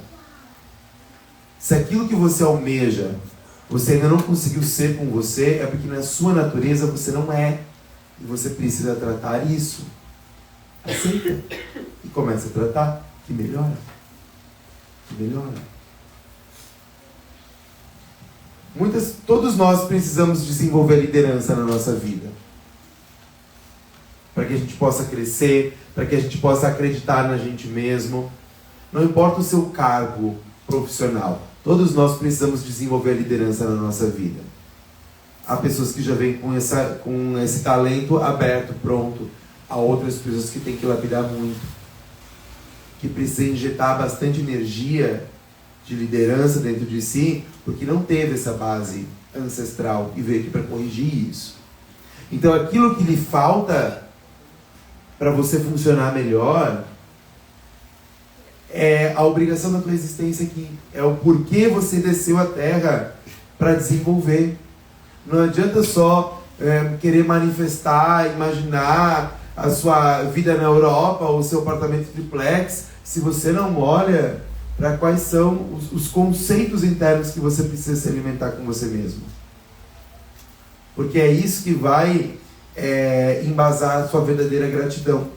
Se aquilo que você almeja, você ainda não conseguiu ser com você, é porque na sua natureza você não é. E você precisa tratar isso. Aceita. E começa a tratar. Que melhora. Que melhora. Todos nós precisamos desenvolver liderança na nossa vida. Para que a gente possa crescer, para que a gente possa acreditar na gente mesmo. Não importa o seu cargo profissional. Todos nós precisamos desenvolver liderança na nossa vida. Há pessoas que já vêm com esse talento aberto, pronto. Há outras pessoas que têm que lapidar muito. Que precisam injetar bastante energia de liderança dentro de si, porque não teve essa base ancestral e veio aqui para corrigir isso. Então aquilo que lhe falta para você funcionar melhor é a obrigação da tua existência aqui. É o porquê você desceu à Terra para desenvolver. Não adianta só querer manifestar, imaginar a sua vida na Europa ou o seu apartamento triplex, se você não olha para quais são os conceitos internos que você precisa se alimentar com você mesmo. Porque é isso que vai embasar a sua verdadeira gratidão.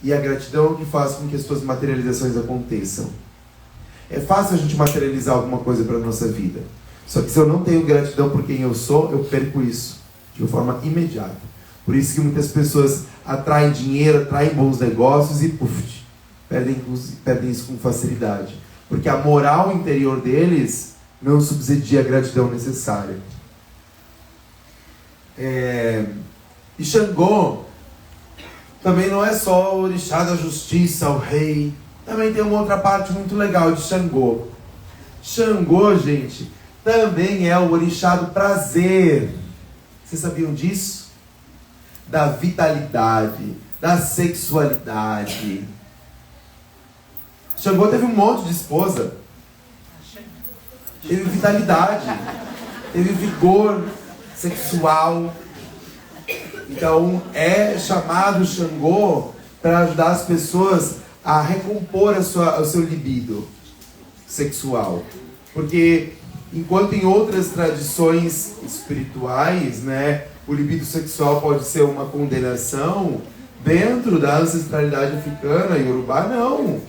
E a gratidão é o que faz com que as suas materializações aconteçam. É fácil a gente materializar alguma coisa para a nossa vida. Só que se eu não tenho gratidão por quem eu sou, eu perco isso de uma forma imediata. Por isso que muitas pessoas atraem dinheiro, atraem bons negócios e perdem isso com facilidade. Porque a moral interior deles não subsidia a gratidão necessária. E Xangô também não é só o orixá da justiça, o rei. Também tem uma outra parte muito legal de Xangô. Xangô, gente, também é o orixá do prazer. Vocês sabiam disso? Da vitalidade, da sexualidade. Xangô teve um monte de esposa. Teve vitalidade. Teve vigor sexual. Então é chamado Xangô para ajudar as pessoas a recompor o seu libido sexual. Porque enquanto em outras tradições espirituais, o libido sexual pode ser uma condenação, dentro da ancestralidade africana e iorubá não.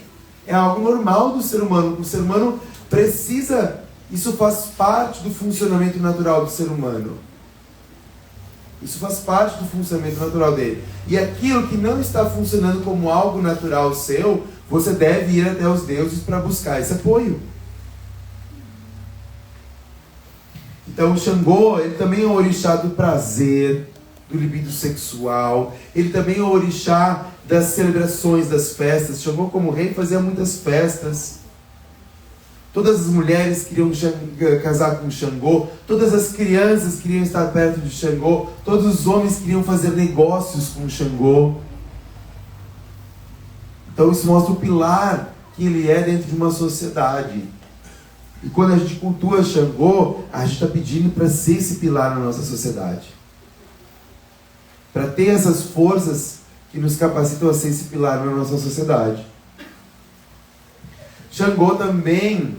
É algo normal do ser humano. O ser humano precisa, isso faz parte do funcionamento natural do ser humano. Isso faz parte do funcionamento natural dele. E aquilo que não está funcionando como algo natural seu, você deve ir até os deuses para buscar esse apoio. Então o Xangô, ele também é o orixá do prazer, do libido sexual. Ele também é o orixá das celebrações, das festas. Xangô, como rei, fazia muitas festas. Todas as mulheres queriam casar com Xangô. Todas as crianças queriam estar perto de Xangô. Todos os homens queriam fazer negócios com Xangô. Então isso mostra o pilar que ele é dentro de uma sociedade. E quando a gente cultua Xangô, a gente está pedindo para ser esse pilar na nossa sociedade. Para ter essas forças que nos capacitam a ser esse pilar na nossa sociedade. Xangô também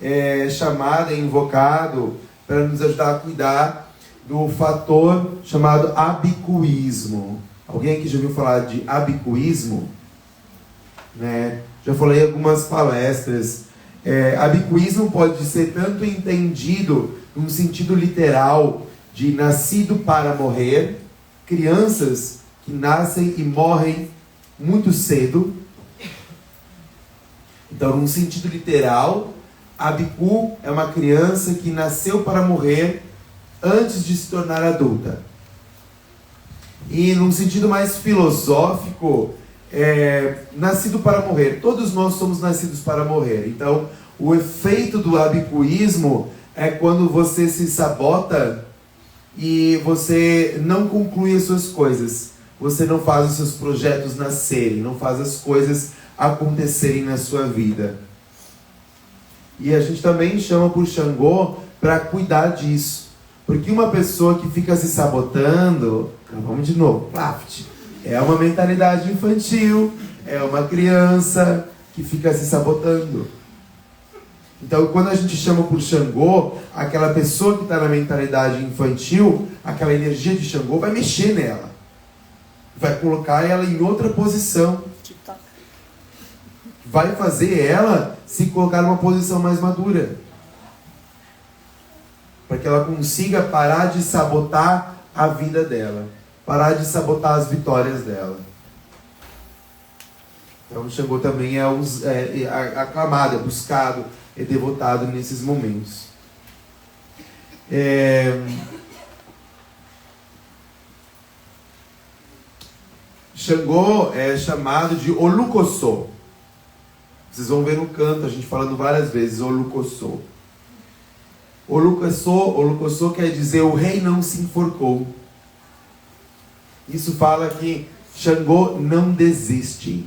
é chamado, é invocado para nos ajudar a cuidar do fator chamado abicuísmo. Alguém aqui já ouviu falar de abicuísmo? Já falei em algumas palestras. Abicuísmo pode ser tanto entendido num sentido literal de nascido para morrer, crianças que nascem e morrem muito cedo. Então, num sentido literal, Abiku é uma criança que nasceu para morrer antes de se tornar adulta. E num sentido mais filosófico, nascido para morrer. Todos nós somos nascidos para morrer. Então, o efeito do abicuísmo é quando você se sabota e você não conclui as suas coisas. Você não faz os seus projetos nascerem, não faz as coisas acontecerem na sua vida. E a gente também chama por Xangô para cuidar disso. Porque uma pessoa que fica se sabotando, vamos de novo, Plaft, é uma mentalidade infantil, é uma criança que fica se sabotando. Então, quando a gente chama por Xangô, aquela pessoa que está na mentalidade infantil, aquela energia de Xangô vai mexer nela. Vai colocar ela em outra posição. Vai fazer ela se colocar numa posição mais madura. Para que ela consiga parar de sabotar a vida dela. Parar de sabotar as vitórias dela. Então o Xangô também é aclamado, é buscado, é devotado nesses momentos. Xangô é chamado de Olukoso. Vocês vão ver no canto, a gente falando várias vezes, Olukoso. Olukoso quer dizer o rei não se enforcou. Isso fala que Xangô não desiste.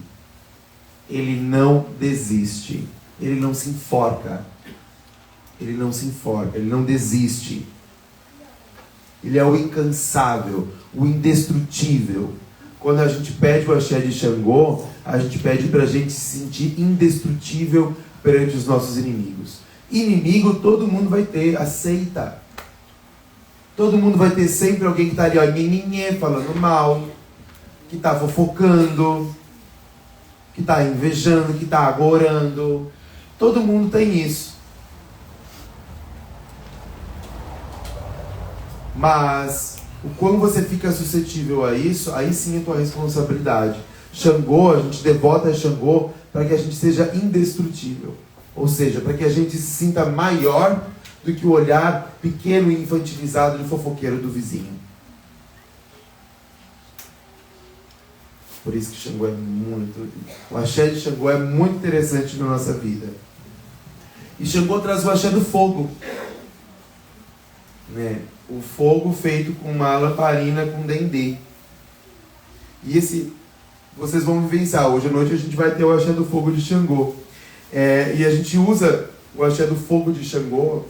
Ele não desiste. Ele não se enforca. Ele não se enforca, ele não desiste. Ele é o incansável, o indestrutível. Quando a gente pede o axé de Xangô, a gente pede para a gente se sentir indestrutível perante os nossos inimigos. Inimigo todo mundo vai ter, aceita. Todo mundo vai ter sempre alguém que está ali, ó, nhenhenhê, falando mal, que está fofocando, que está invejando, que está agorando. Todo mundo tem isso. Mas quando você fica suscetível a isso, aí sim é tua responsabilidade. Xangô, a gente devota a Xangô para que a gente seja indestrutível. Ou seja, para que a gente se sinta maior do que o olhar pequeno e infantilizado de fofoqueiro do vizinho. Por isso que Xangô é muito... O axé de Xangô é muito interessante na nossa vida. E Xangô traz o axé do fogo. Né? O fogo feito com uma lamparina com dendê. E esse... Vocês vão vivenciar. Hoje à noite a gente vai ter o axé do fogo de Xangô. E a gente usa o axé do fogo de Xangô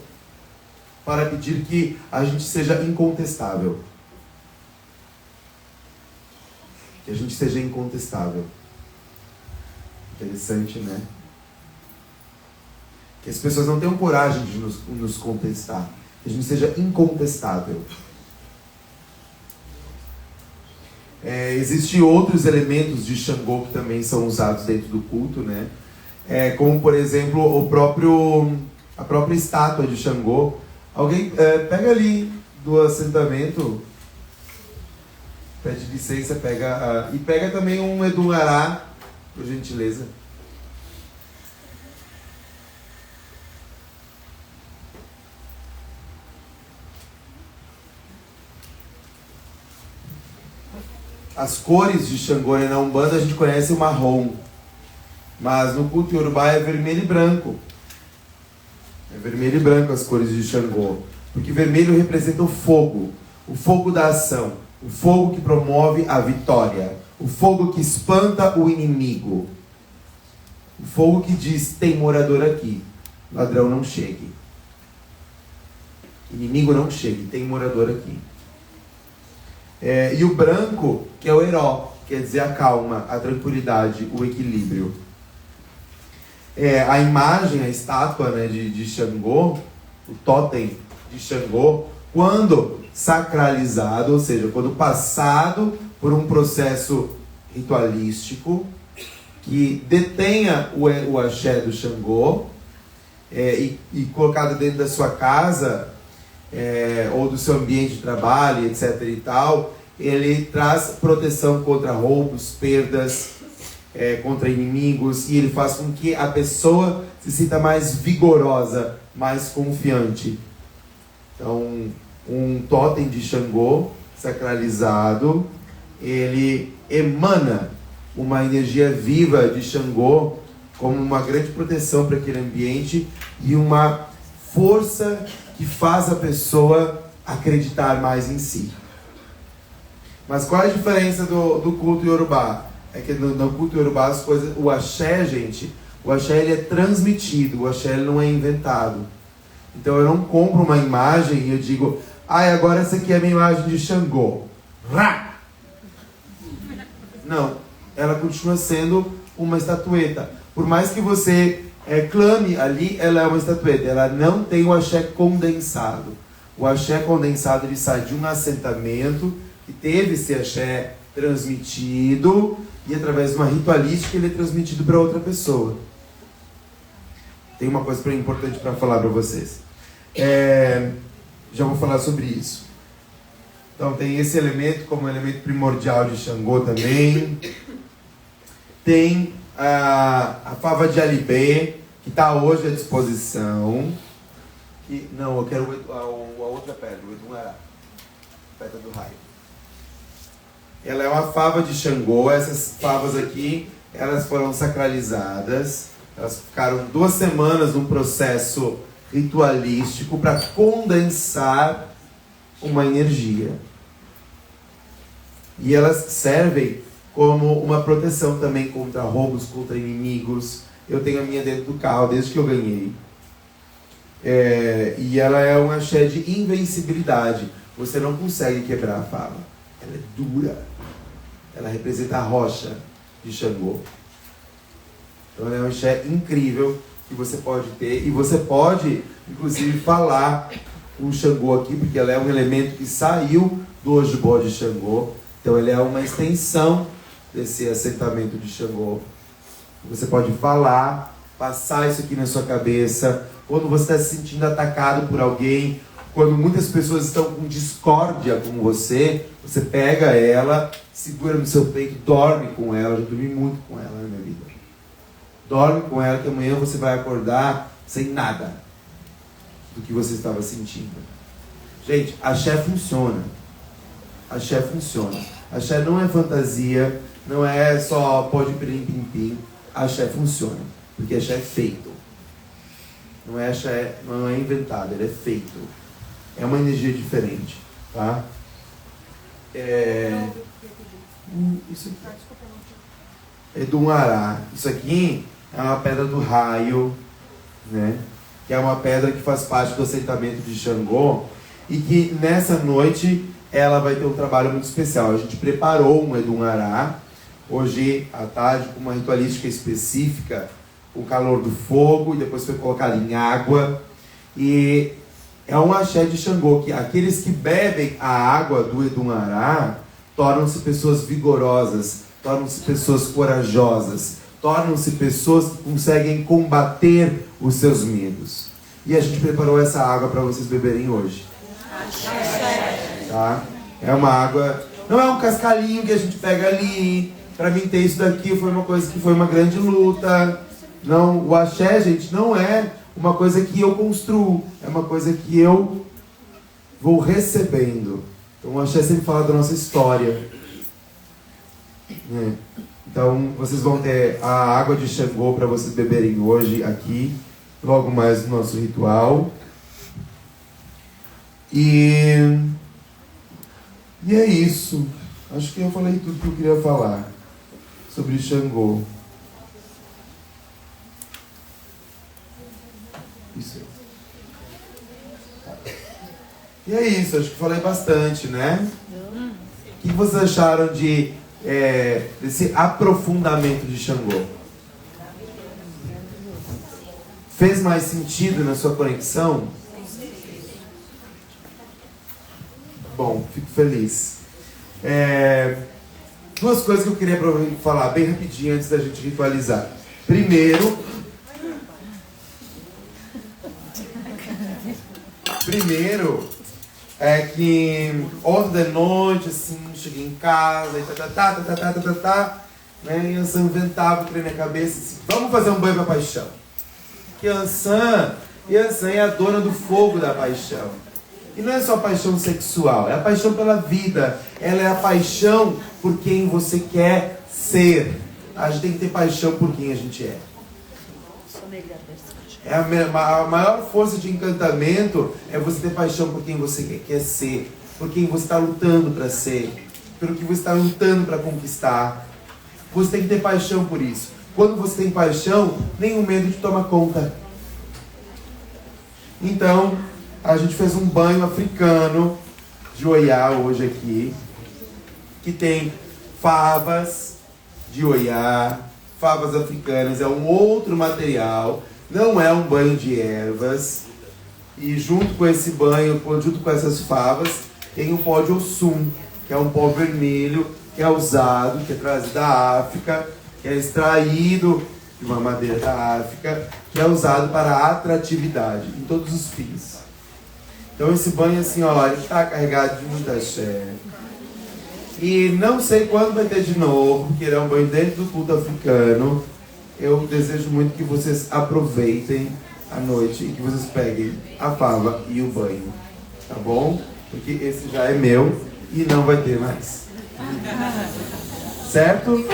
para pedir que a gente seja incontestável. Que a gente seja incontestável. Interessante, né? Que as pessoas não tenham coragem de nos contestar. Que a gente seja incontestável. Existem outros elementos de Xangô que também são usados dentro do culto, né? Como, por exemplo, a própria estátua de Xangô. Alguém pega ali do assentamento, pede licença, e pega também um Edunará, por gentileza. As cores de Xangô na Umbanda a gente conhece o marrom, mas no culto iorubá é vermelho e branco. É vermelho e branco as cores de Xangô, porque vermelho representa o fogo da ação, o fogo que promove a vitória, o fogo que espanta o inimigo, o fogo que diz, tem morador aqui, ladrão não chegue, inimigo não chegue, tem morador aqui. E o branco, que é o heró, quer dizer a calma, a tranquilidade, o equilíbrio. A imagem, a estátua, né, de Xangô, o totem de Xangô, quando sacralizado, ou seja, quando passado por um processo ritualístico que detenha o axé do Xangô e colocado dentro da sua casa ou do seu ambiente de trabalho, etc. e tal, ele traz proteção contra roubos, perdas, contra inimigos, e ele faz com que a pessoa se sinta mais vigorosa, mais confiante. Então, um totem de Xangô sacralizado, ele emana uma energia viva de Xangô como uma grande proteção para aquele ambiente e uma força que faz a pessoa acreditar mais em si. Mas qual é a diferença do culto iorubá? É que no culto iorubá as coisas, o axé, gente, o axé ele é transmitido, o axé ele não é inventado. Então eu não compro uma imagem e eu digo, agora essa aqui é a minha imagem de Xangô. Rá! Não, ela continua sendo uma estatueta. Por mais que você clame ali, ela é uma estatueta. Ela não tem o axé condensado. O axé condensado ele sai de um assentamento que teve esse axé transmitido e através de uma ritualística ele é transmitido para outra pessoa. Tem uma coisa importante para falar para vocês. Já vou falar sobre isso. Então tem esse elemento como elemento primordial de Xangô também. Tem a fava de Alibê, que está hoje à disposição. Não, eu quero a outra pedra, o Edunará, pedra do raio. Ela é uma fava de Xangô. Essas favas aqui, elas foram sacralizadas. Elas ficaram 2 semanas num processo ritualístico para condensar uma energia. E elas servem como uma proteção também contra roubos, contra inimigos. Eu tenho a minha dentro do carro desde que eu ganhei. E ela é um axé de invencibilidade. Você não consegue quebrar a fava. Ela é dura. Ela representa a rocha de Xangô. Então ela é um axé incrível que você pode ter. E você pode, inclusive, falar com o Xangô aqui, porque ela é um elemento que saiu do Ojubô de Xangô. Então ele é uma extensão desse assentamento de Xangô. Você pode falar, passar isso aqui na sua cabeça. Quando você está se sentindo atacado por alguém, quando muitas pessoas estão com discórdia com você, você pega ela, segura no seu peito, dorme com ela. Eu já dormi muito com ela na minha vida. Dorme com ela que amanhã você vai acordar sem nada do que você estava sentindo. Gente, axé funciona. Axé funciona. Axé não é fantasia, não é só pode pim-pim-pim. Axé funciona, porque axé é feito. Não é axé, não é inventado, ele é feito. É uma energia diferente, tá? Isso aqui é do Uará. Isso aqui é uma pedra do raio, né? Que é uma pedra que faz parte do assentamento de Xangô e que nessa noite ela vai ter um trabalho muito especial. A gente preparou um Edunará hoje à tarde com uma ritualística específica, com o calor do fogo, e depois foi colocado em água. E é um axé de Xangô, que aqueles que bebem a água do Edunará tornam-se pessoas vigorosas, tornam-se pessoas corajosas, tornam-se pessoas que conseguem combater os seus medos. E a gente preparou essa água para vocês beberem hoje. Tá? É uma água, não é um cascalhinho que a gente pega ali. Para mim ter isso daqui foi uma coisa que foi uma grande luta. Não, o axé, gente, não é uma coisa que eu construo, é uma coisa que eu vou recebendo. Então o axé sempre fala da nossa história. Então vocês vão ter a água de Xangô para vocês beberem hoje aqui, logo mais no nosso ritual. E é isso. Acho que eu falei tudo que eu queria falar sobre Xangô. Isso aí. E é isso, acho que falei bastante, né? O que vocês acharam desse aprofundamento de Xangô? Fez mais sentido na sua conexão? Bom, fico feliz. 2 coisas que eu queria falar bem rapidinho antes da gente ritualizar. Primeiro é que ontem de noite, assim, cheguei em casa e né, e Ansan inventava o trem na cabeça assim, vamos fazer um banho pra paixão. Que Ansan é a dona do fogo da paixão. E não é só paixão sexual, é a paixão pela vida. Ela é a paixão por quem você quer ser. A gente tem que ter paixão por quem a gente é. A maior força de encantamento é você ter paixão por quem você quer ser, por quem você está lutando para ser, pelo que você está lutando para conquistar. Você tem que ter paixão por isso. Quando você tem paixão, nenhum medo te toma conta. Então, a gente fez um banho africano de Oiá hoje aqui, que tem favas de Oiá, favas africanas, é um outro material, não é um banho de ervas. E junto com esse banho, junto com essas favas, tem o pó de Ossum, que é um pó vermelho, que é usado, que é trazido da África, que é extraído de uma madeira da África, que é usado para a atratividade, em todos os fins. Então esse banho assim, ó, ele está carregado de muita axé. E não sei quando vai ter de novo, porque ele é um banho dentro do culto africano. Eu desejo muito que vocês aproveitem a noite e que vocês peguem a fava e o banho, tá bom? Porque esse já é meu e não vai ter mais. Certo?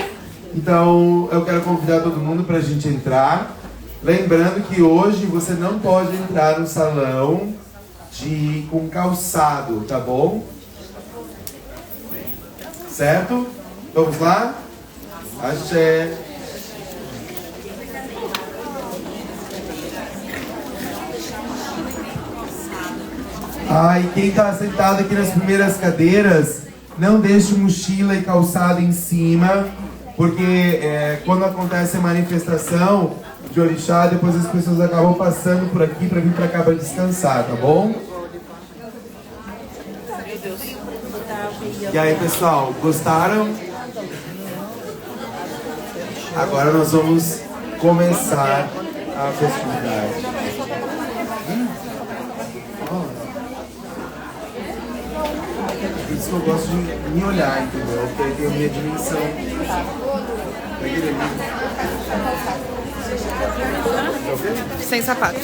Então eu quero convidar todo mundo para a gente entrar. Lembrando que hoje você não pode entrar no salão com calçado, tá bom? Certo? Vamos lá? Axé. Ai, quem está sentado aqui nas primeiras cadeiras, não deixe mochila e calçado em cima, porque quando acontece a manifestação de orixá, depois as pessoas acabam passando por aqui para vir para cá para descansar, tá bom? E aí, pessoal, gostaram? Agora nós vamos começar a festividade. Por isso que eu gosto de me olhar, entendeu? Porque aí tem a minha dimensão. Sem sapato.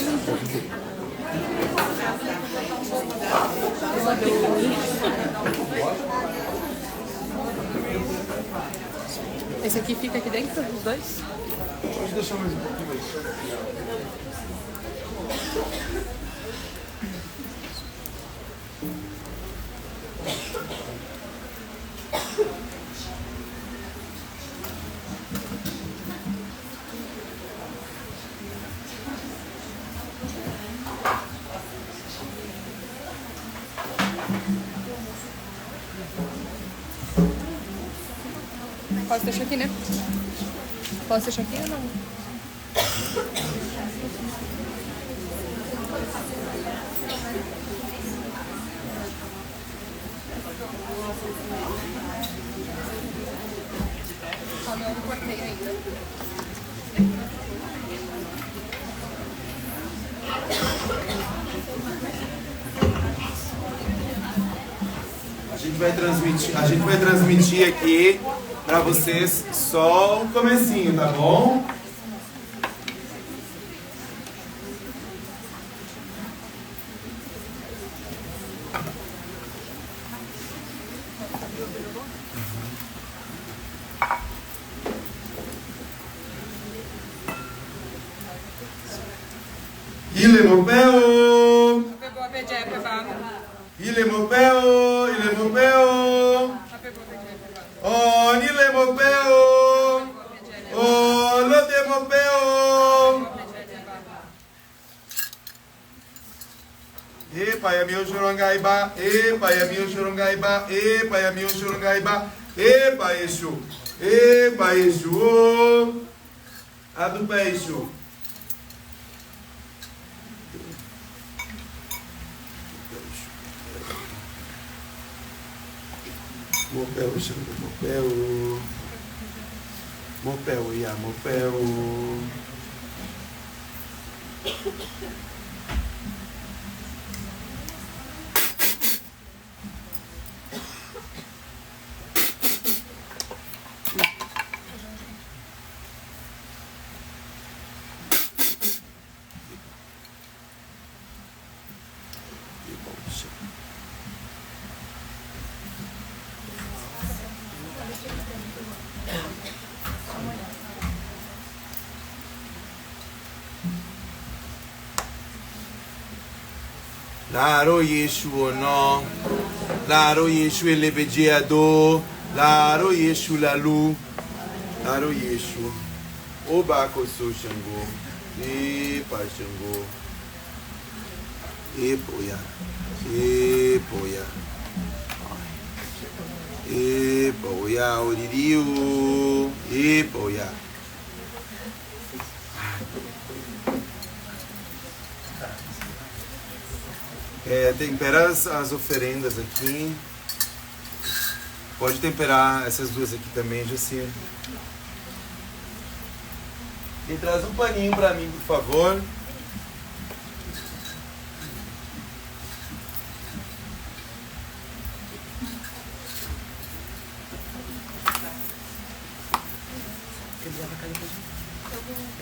Esse aqui fica aqui dentro, os dois? Pode deixar mais um pouquinho mais. Posso deixar aqui, né? Posso deixar aqui ou não? Ah, não, não cortei ainda. A gente vai transmitir aqui para vocês só o comecinho, tá bom? Ile mopeo, ile mopeo, ile mopeo. Oh, ile mopeo, oh, lote mopeo. Epa ya meu chorongaiba, epa ya meu chorongaiba, epa ya meu chorongaiba, epa Exu, epa Exu, adupa Exu. Mopeu, Xangô, mopeu. Mopeu, ia, mopeu. Laro Yeshu no. Laro Yeshu elebejeado. Laro Yeshu lalu. Laro Yeshu. Oba koso Xangô. E pai Xangô. E poia. E poia. E poia oririu. E poia. Tempera as oferendas aqui. Pode temperar essas duas aqui também, Jessi. E traz um paninho pra mim, por favor.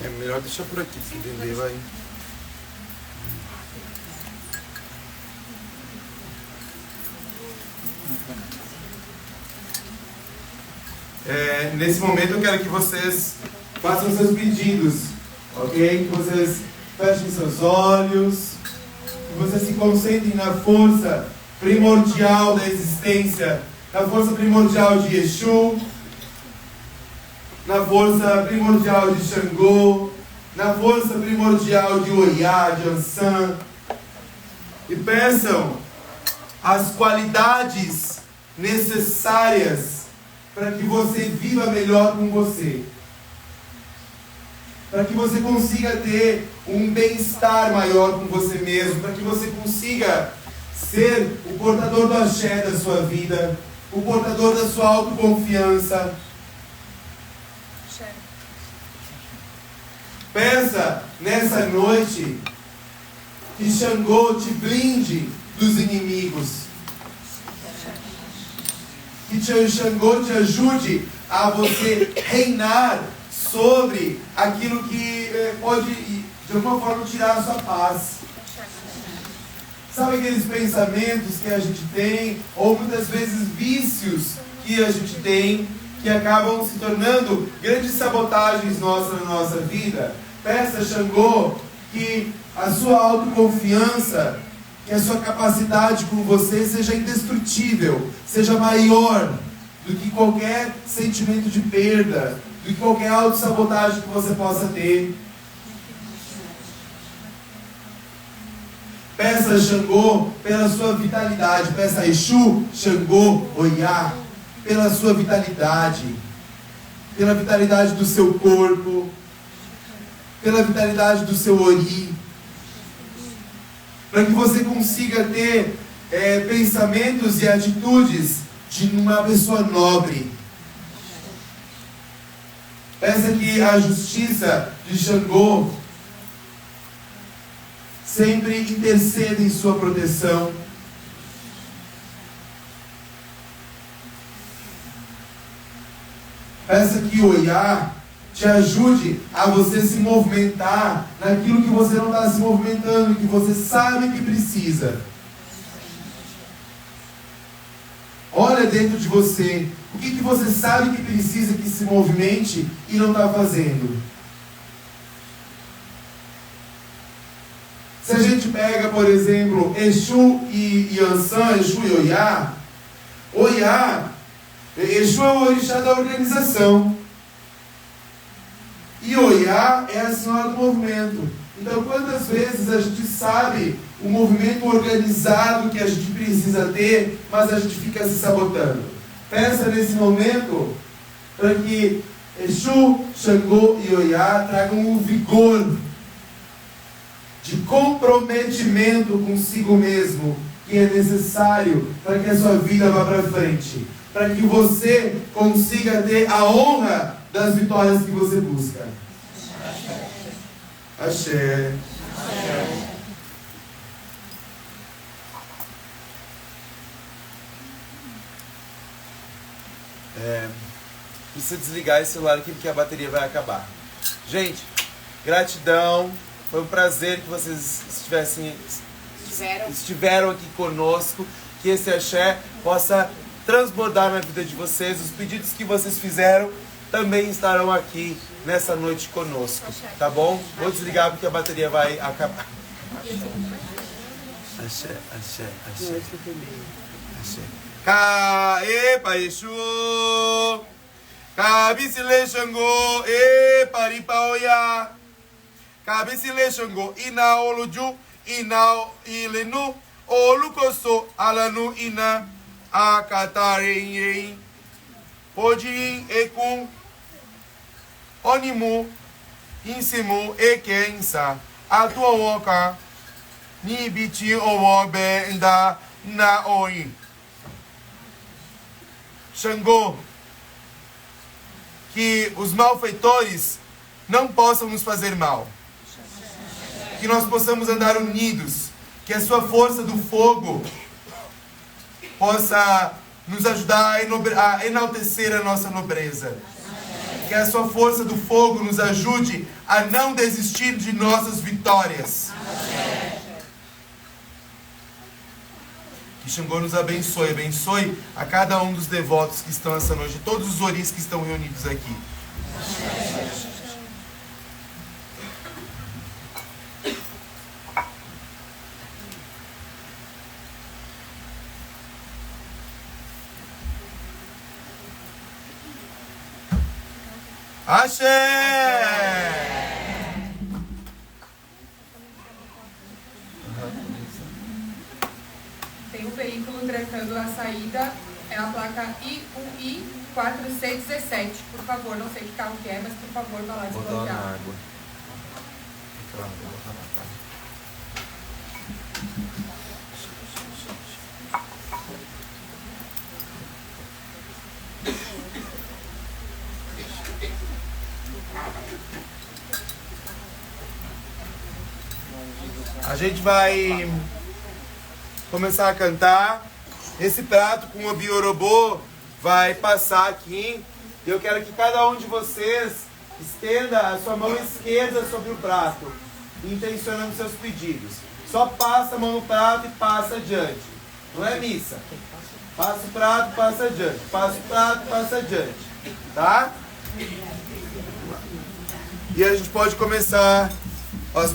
É melhor deixar por aqui, se entender, vai. Nesse momento eu quero que vocês façam seus pedidos, ok? Que vocês fechem seus olhos, que vocês se concentrem na força primordial da existência, na força primordial de Exu, na força primordial de Xangô, na força primordial de Oiá, de Ansan, e peçam as qualidades necessárias para que você viva melhor com você, para que você consiga ter um bem-estar maior com você mesmo, para que você consiga ser o portador do axé da sua vida, o portador da sua autoconfiança. Peça nessa noite que Xangô te blinde dos inimigos, que Xangô te ajude a você reinar sobre aquilo que pode, de alguma forma, tirar a sua paz. Sabe aqueles pensamentos que a gente tem, ou muitas vezes vícios que a gente tem, que acabam se tornando grandes sabotagens nossas na nossa vida? Peça a Xangô que a sua autoconfiança, que a sua capacidade com você seja indestrutível, seja maior do que qualquer sentimento de perda, do que qualquer autossabotagem que você possa ter. Peça a Xangô pela sua vitalidade, peça a Exu, Xangô, Oiá, pela sua vitalidade, pela vitalidade do seu corpo, pela vitalidade do seu ori, para que você consiga ter pensamentos e atitudes de uma pessoa nobre. Peça que a justiça de Xangô sempre interceda em sua proteção. Peça que o Oiá te ajude a você se movimentar naquilo que você não está se movimentando, que você sabe que precisa. Olha dentro de você, o que você sabe que precisa que se movimente e não está fazendo. Se a gente pega, por exemplo, Exu e Ansan, Exu e Oiá, Exu é o orixá da organização. E Oiá é a senhora do movimento. Então, quantas vezes a gente sabe o movimento organizado que a gente precisa ter, mas a gente fica se sabotando? Peça nesse momento para que Exu, Xangô e Oiá tragam o vigor de comprometimento consigo mesmo que é necessário para que a sua vida vá para frente, para que você consiga ter a honra das vitórias que você busca. Axé. Axé. Precisa desligar esse celular aqui porque a bateria vai acabar. Gente, gratidão. Foi um prazer que vocês estiveram aqui conosco. Que esse axé possa transbordar na vida de vocês. Os pedidos que vocês fizeram também estarão aqui nessa noite conosco. Tá bom? Vou desligar porque a bateria vai acabar. Axé, axé, axé. Axé. Ka e paishu. Ka bisile Xangô e paripaoia. Ka bisile Xangô ina oluju ina ilenu olukoso alanu ina akatarein. Podi ekun onimu insimu ekensa atuowoka ni biti owobe nda na oin. Xangô, que os malfeitores não possam nos fazer mal. Que nós possamos andar unidos, que a sua força do fogo possa nos ajudar a enaltecer a nossa nobreza. Que a sua força do fogo nos ajude a não desistir de nossas vitórias. Que Xangô nos abençoe, abençoe a cada um dos devotos que estão essa noite, todos os oris que estão reunidos aqui. Axé! Tem um veículo trecando a saída, é a placa IUI 417. Por favor, não sei que carro que é, mas por favor, vá lá desbloquear. Água. Vou botar na água. A gente vai começar a cantar. Esse prato com o biorobô vai passar aqui. E eu quero que cada um de vocês estenda a sua mão esquerda sobre o prato, intencionando seus pedidos. Só passa a mão no prato e passa adiante. Não é missa. Passa o prato, passa adiante. Passa o prato, passa adiante. Tá? E a gente pode começar os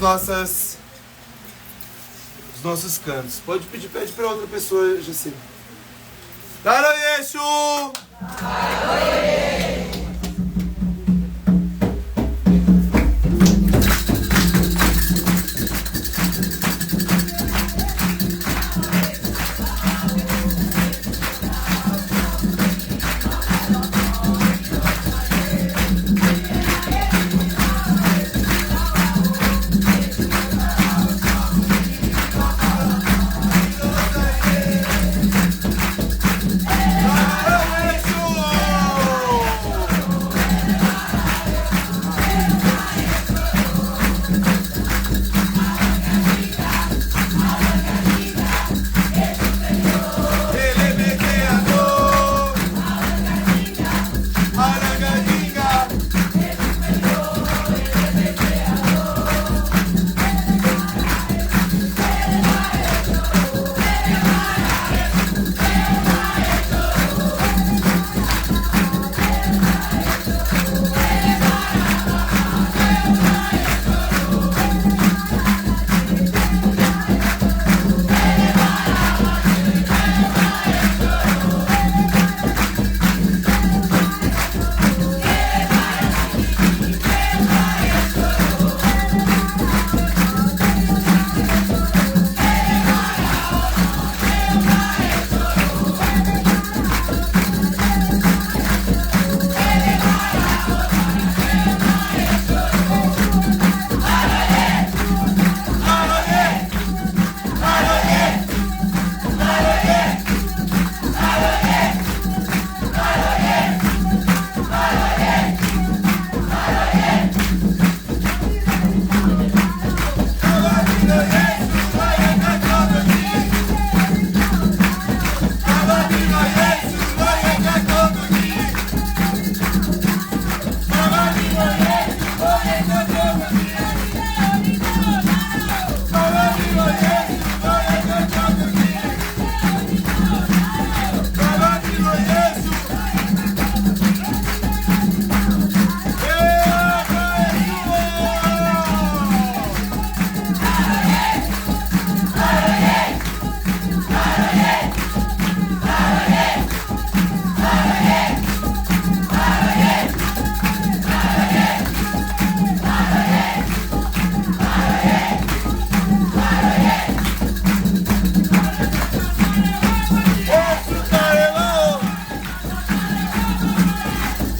nossos cantos. Pode pedir, pede para outra pessoa, Jaci. Daroyeshu!